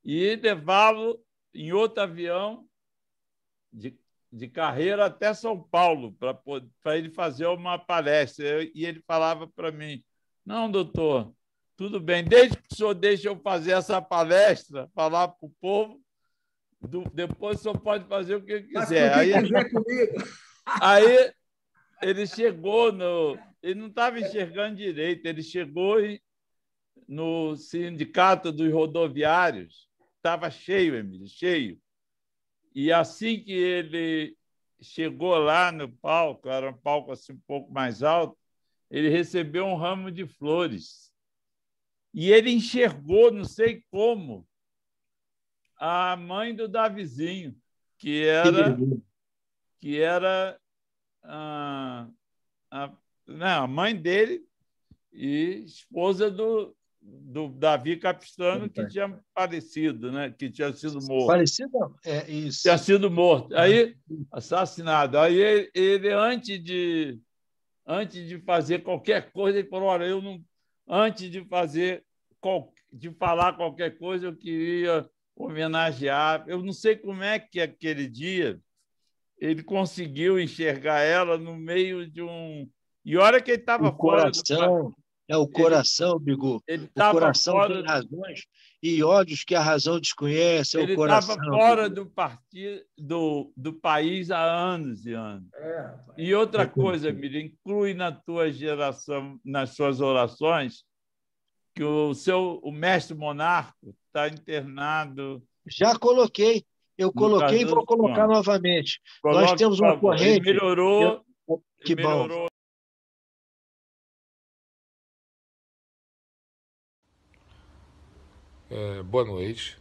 S5: e levá-lo em outro avião de carreira até São Paulo para ele fazer uma palestra. E ele falava para mim, não, doutor, tudo bem, desde que o senhor deixe eu fazer essa palestra, falar para o povo, depois o senhor pode fazer o que quiser. Aí ele chegou ele não estava enxergando direito, ele chegou no sindicato dos rodoviários, estava cheio, Emílio, cheio. E assim que ele chegou lá no palco, era um palco assim, um pouco mais alto, ele recebeu um ramo de flores. E ele enxergou, não sei como, a mãe do Davizinho, que era a mãe dele e esposa do Davi Capistrano, que tinha falecido, né? Que tinha sido morto.
S1: Falecido? É isso.
S5: Tinha sido morto. Aí, assassinado. Aí ele antes de fazer qualquer coisa, ele falou: olha, eu não. Antes de falar qualquer coisa, eu queria homenagear. Eu não sei como é que aquele dia ele conseguiu enxergar ela no meio de um... E olha que ele estava fora do...
S1: É o coração, Bigu. O coração tem razões e ódios que a razão desconhece. É o coração.
S5: Ele estava fora do país há anos e anos. E outra coisa, Miriam, inclui na tua geração, nas suas orações, que o mestre monarco está internado.
S1: Já coloquei. Eu coloquei e vou colocar novamente. Nós temos uma corrente.
S5: Ele melhorou.
S1: Que bom.
S6: Boa noite.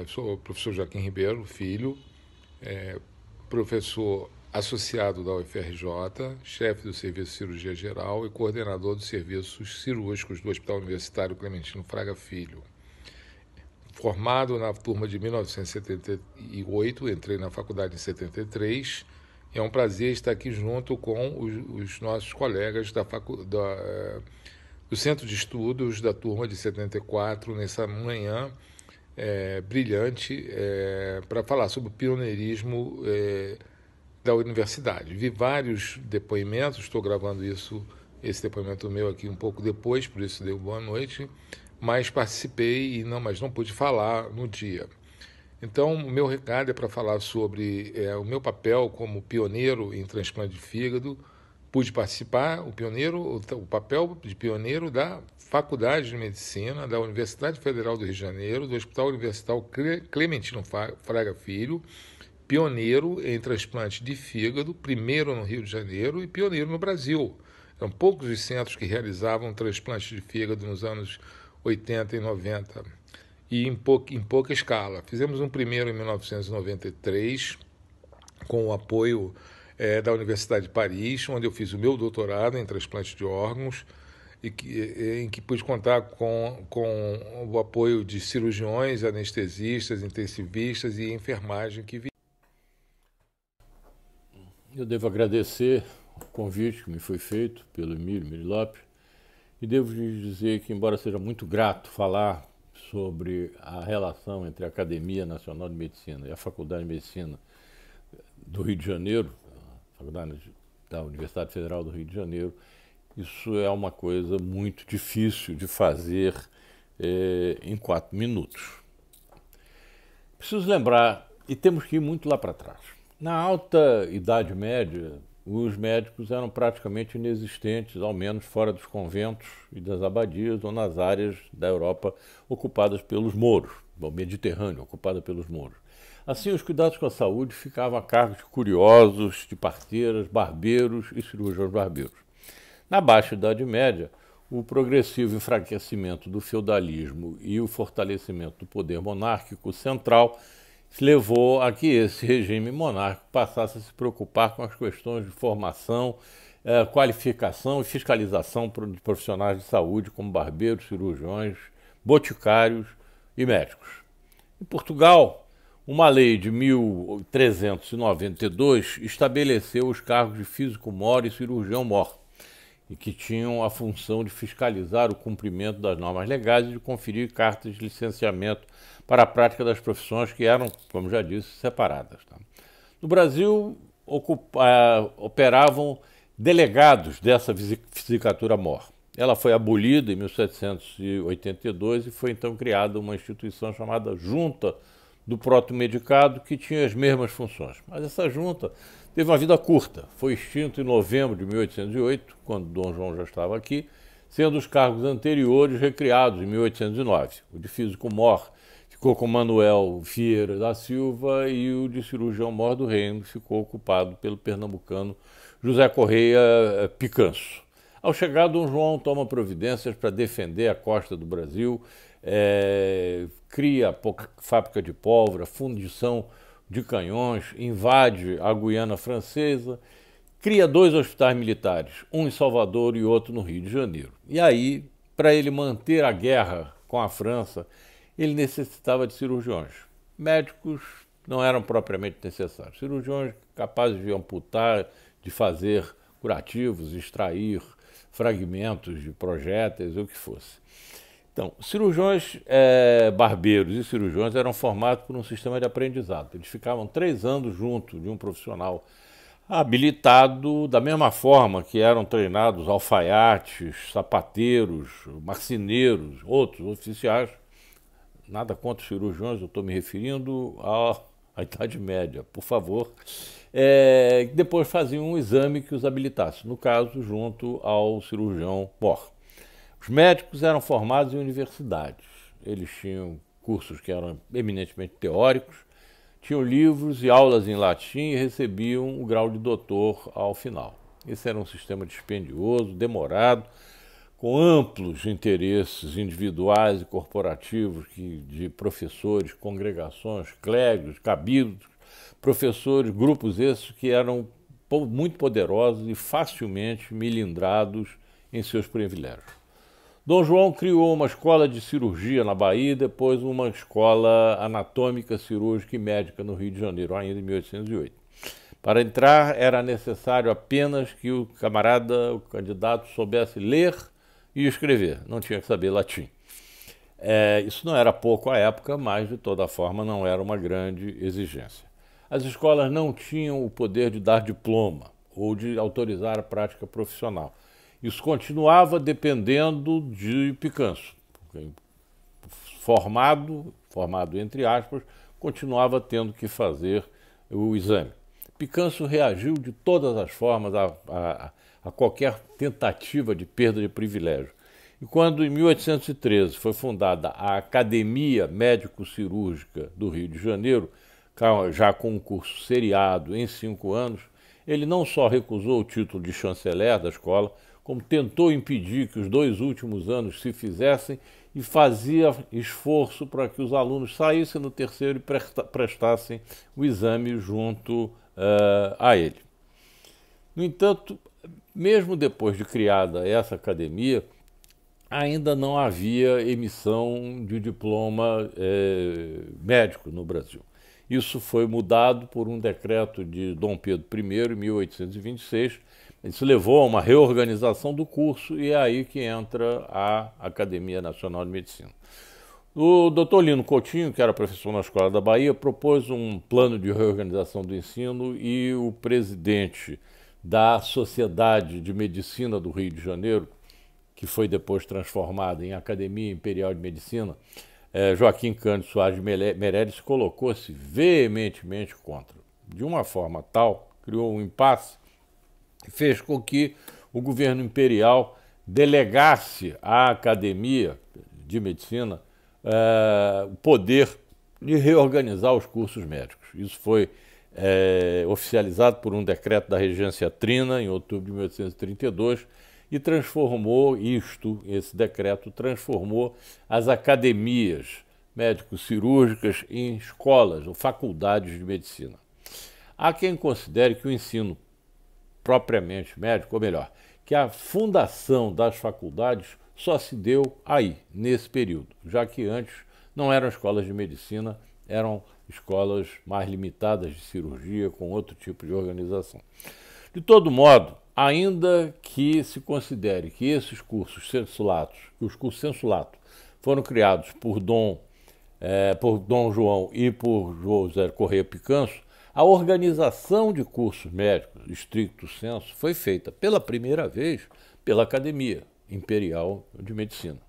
S6: Sou o professor Joaquim Ribeiro, filho, professor associado da UFRJ, chefe do Serviço de Cirurgia Geral e coordenador dos serviços cirúrgicos do Hospital Universitário Clementino Fraga Filho. Formado na turma de 1978, entrei na faculdade em 73. É um prazer estar aqui junto com os nossos colegas do Centro de Estudos da turma de 74, nessa manhã brilhante, para falar sobre o pioneirismo da universidade. Vi vários depoimentos, estou gravando esse depoimento meu aqui um pouco depois, por isso deu boa noite, mas participei mas não pude falar no dia. Então, o meu recado é para falar sobre o meu papel como pioneiro em transplante de fígado. Pude participar, o papel de pioneiro da Faculdade de Medicina, da Universidade Federal do Rio de Janeiro, do Hospital Universitário Clementino Fraga Filho, pioneiro em transplante de fígado, primeiro no Rio de Janeiro e pioneiro no Brasil. Eram poucos os centros que realizavam transplante de fígado nos anos 80 e 90, e em pouca escala. Fizemos um primeiro em 1993, com o apoio da Universidade de Paris, onde eu fiz o meu doutorado em transplante de órgãos, em que pude contar com o apoio de cirurgiões, anestesistas, intensivistas e enfermagem que vi.
S7: Eu devo agradecer o convite que me foi feito pelo Emílio Lopes e devo lhes dizer que, embora seja muito grato falar sobre a relação entre a Academia Nacional de Medicina e a Faculdade de Medicina do Rio de Janeiro, a Faculdade da Universidade Federal do Rio de Janeiro, isso é uma coisa muito difícil de fazer em 4 minutos. Preciso lembrar, e temos que ir muito lá para trás. Na Alta Idade Média, os médicos eram praticamente inexistentes, ao menos fora dos conventos e das abadias ou nas áreas da Europa ocupadas pelos mouros, do Mediterrâneo, ocupada pelos mouros. Assim, os cuidados com a saúde ficavam a cargo de curiosos, de parteiras, barbeiros e cirurgiões barbeiros. Na Baixa Idade Média, o progressivo enfraquecimento do feudalismo e o fortalecimento do poder monárquico central levou a que esse regime monárquico passasse a se preocupar com as questões de formação, qualificação e fiscalização de profissionais de saúde, como barbeiros, cirurgiões, boticários e médicos. Em Portugal, uma lei de 1392 estabeleceu os cargos de físico-mor e cirurgião-mor, e que tinham a função de fiscalizar o cumprimento das normas legais e de conferir cartas de licenciamento para a prática das profissões que eram, como já disse, separadas. Tá? No Brasil, operavam delegados dessa fisicatura-mor. Ela foi abolida em 1782 e foi então criada uma instituição chamada Junta do Protomedicado, que tinha as mesmas funções. Mas essa junta teve uma vida curta. Foi extinto em novembro de 1808, quando Dom João já estava aqui, sendo os cargos anteriores recriados em 1809. O de físico-mor ficou com Manuel Vieira da Silva e o de cirurgião-mor do Reino ficou ocupado pelo pernambucano José Correia Picanço. Ao chegar, Dom João toma providências para defender a costa do Brasil, cria a fábrica de pólvora, fundição de canhões, invade a Guiana Francesa, cria 2 hospitais militares, um em Salvador e outro no Rio de Janeiro. E aí, para ele manter a guerra com a França, ele necessitava de cirurgiões. Médicos não eram propriamente necessários. Cirurgiões capazes de amputar, de fazer curativos, extrair fragmentos de projéteis, ou o que fosse. Então, cirurgiões barbeiros e cirurgiões eram formados por um sistema de aprendizado. Eles ficavam 3 anos junto de um profissional habilitado da mesma forma que eram treinados alfaiates, sapateiros, marceneiros, outros oficiais. Nada contra os cirurgiões, eu estou me referindo à Idade Média, por favor. Depois faziam um exame que os habilitasse, no caso, junto ao cirurgião-mor. Os médicos eram formados em universidades. Eles tinham cursos que eram eminentemente teóricos, tinham livros e aulas em latim e recebiam o grau de doutor ao final. Esse era um sistema dispendioso, demorado, com amplos interesses individuais e corporativos de professores, congregações, clérigos, cabildos, professores, grupos esses que eram muito poderosos e facilmente melindrados em seus privilégios. Dom João criou uma escola de cirurgia na Bahia e depois uma escola anatômica, cirúrgica e médica no Rio de Janeiro, ainda em 1808. Para entrar era necessário apenas que o candidato, soubesse ler e escrever, não tinha que saber latim. Isso não era pouco à época, mas de toda forma não era uma grande exigência. As escolas não tinham o poder de dar diploma ou de autorizar a prática profissional. Isso continuava dependendo de Picanso. Formado entre aspas, continuava tendo que fazer o exame. Picanso reagiu de todas as formas a qualquer tentativa de perda de privilégio. E quando, em 1813, foi fundada a Academia Médico-Cirúrgica do Rio de Janeiro, já com um curso seriado em 5 anos, ele não só recusou o título de chanceler da escola, como tentou impedir que os 2 últimos anos se fizessem e fazia esforço para que os alunos saíssem no terceiro e prestassem o exame junto a ele. No entanto, mesmo depois de criada essa academia, ainda não havia emissão de diploma médico no Brasil. Isso foi mudado por um decreto de Dom Pedro I, em 1826. Isso levou a uma reorganização do curso e é aí que entra a Academia Nacional de Medicina. O Dr. Lino Coutinho, que era professor na Escola da Bahia, propôs um plano de reorganização do ensino e o presidente da Sociedade de Medicina do Rio de Janeiro, que foi depois transformada em Academia Imperial de Medicina, Joaquim Cândido Soares de Meireles, colocou-se veementemente contra. De uma forma tal, criou um impasse e fez com que o governo imperial delegasse à Academia de Medicina o poder de reorganizar os cursos médicos. Isso foi oficializado por um decreto da Regência Trina, em outubro de 1832, e esse decreto transformou as academias médico-cirúrgicas em escolas ou faculdades de medicina. Há quem considere que o ensino propriamente médico, ou melhor, que a fundação das faculdades só se deu aí, nesse período, já que antes não eram escolas de medicina, eram escolas mais limitadas de cirurgia, com outro tipo de organização. De todo modo, ainda que se considere que esses cursos censulatos, os cursos censulatos, foram criados por Dom João e por José Correia Picanso, a organização de cursos médicos, estricto sensu, foi feita pela primeira vez pela Academia Imperial de Medicina.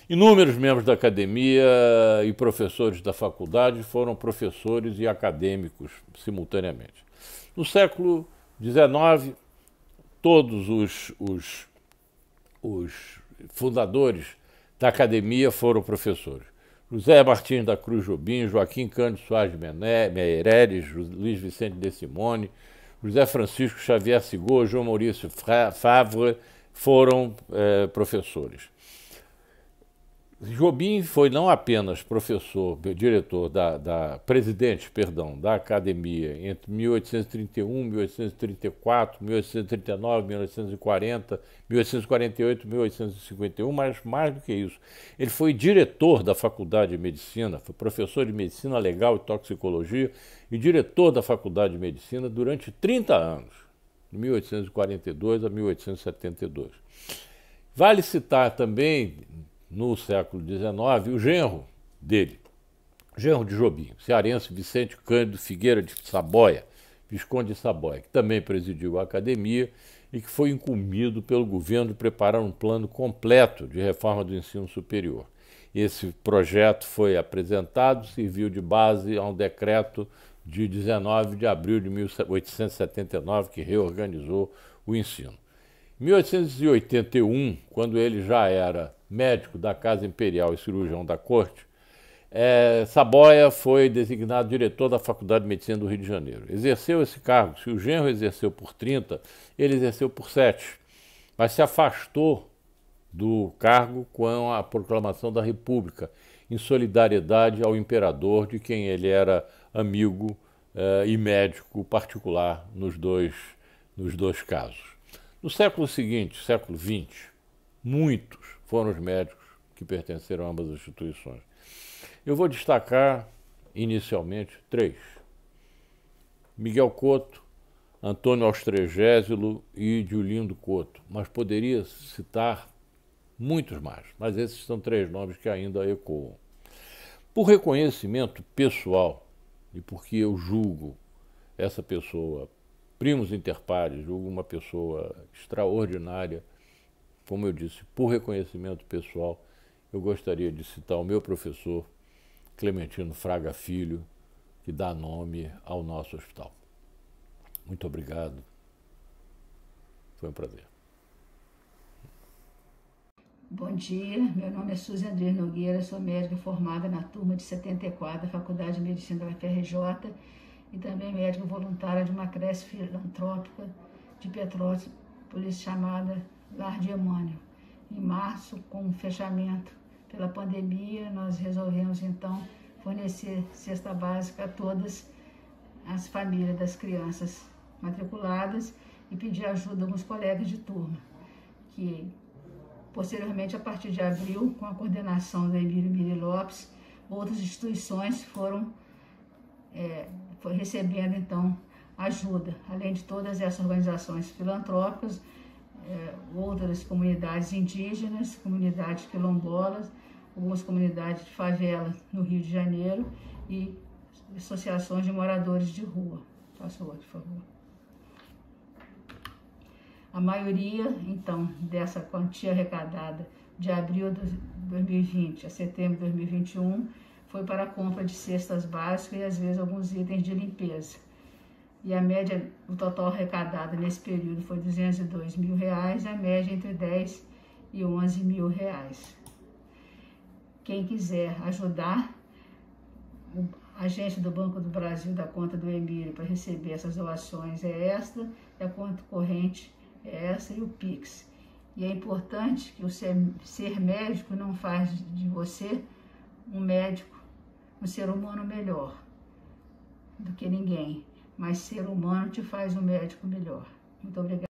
S7: Inúmeros membros da academia e professores da faculdade foram professores e acadêmicos simultaneamente. No século XIX, todos os fundadores da academia foram professores. José Martins da Cruz Jobim, Joaquim Cândido Soares de Meireles, Luiz Vicente de Simone, José Francisco Xavier Sigor, João Maurício Favre foram professores. Jobim foi não apenas professor, diretor presidente da academia entre 1831, 1834, 1839, 1840, 1848, 1851, mas mais do que isso. Ele foi diretor da Faculdade de Medicina, foi professor de Medicina Legal e Toxicologia e diretor da Faculdade de Medicina durante 30 anos, de 1842 a 1872. Vale citar também, no século XIX, o genro dele, o genro de Jobim, o cearense Vicente Cândido Figueira de Saboia, Visconde de Saboia, que também presidiu a academia e que foi incumbido pelo governo de preparar um plano completo de reforma do ensino superior. Esse projeto foi apresentado, serviu de base a um decreto de 19 de abril de 1879, que reorganizou o ensino. Em 1881, quando ele já era médico da Casa Imperial e cirurgião da corte, Saboia foi designado diretor da Faculdade de Medicina do Rio de Janeiro. Exerceu esse cargo, se o genro exerceu por 30, ele exerceu por 7, mas se afastou do cargo com a proclamação da República, em solidariedade ao imperador, de quem ele era amigo e médico particular nos dois casos. No século seguinte, século XX, muitos foram os médicos que pertenceram a ambas as instituições. Eu vou destacar, inicialmente, 3. Miguel Couto, Antônio Austrégésilo e Diolindo Couto, mas poderia citar muitos mais, mas esses são 3 nomes que ainda ecoam. Por reconhecimento pessoal, e porque eu julgo essa pessoa, primus inter pares, julgo uma pessoa extraordinária, como eu disse, por reconhecimento pessoal, eu gostaria de citar o meu professor Clementino Fraga Filho, que dá nome ao nosso hospital. Muito obrigado. Foi um prazer.
S9: Bom dia, meu nome é Suzy Andrés Nogueira, sou médica formada na turma de 74 da Faculdade de Medicina da UFRJ e também médica voluntária de uma creche filantrópica de Petrópolis chamada Lar de Emmanuel. Em março, com o fechamento pela pandemia, nós resolvemos então fornecer cesta básica a todas as famílias das crianças matriculadas e pedir ajuda a alguns colegas de turma, que posteriormente, a partir de abril, com a coordenação do Emílio Miri Lopes, outras instituições foram recebendo, então, ajuda. Além de todas essas organizações filantrópicas, outras comunidades indígenas, comunidades quilombolas, algumas comunidades de favela no Rio de Janeiro e associações de moradores de rua. Passa outro, por favor. A maioria, então, dessa quantia arrecadada de abril de 2020 a setembro de 2021 foi para a compra de cestas básicas e, às vezes, alguns itens de limpeza. E a média, o total arrecadado nesse período foi R$ 202 mil, a média entre R$ 10 e R$ 11 mil. Quem quiser ajudar, o agente do Banco do Brasil da conta do Emílio para receber essas doações é esta, e a conta corrente é essa e o Pix. E é importante que o ser médico não faz de você um médico, um ser humano melhor do que ninguém, mas ser humano te faz um médico melhor. Muito obrigada.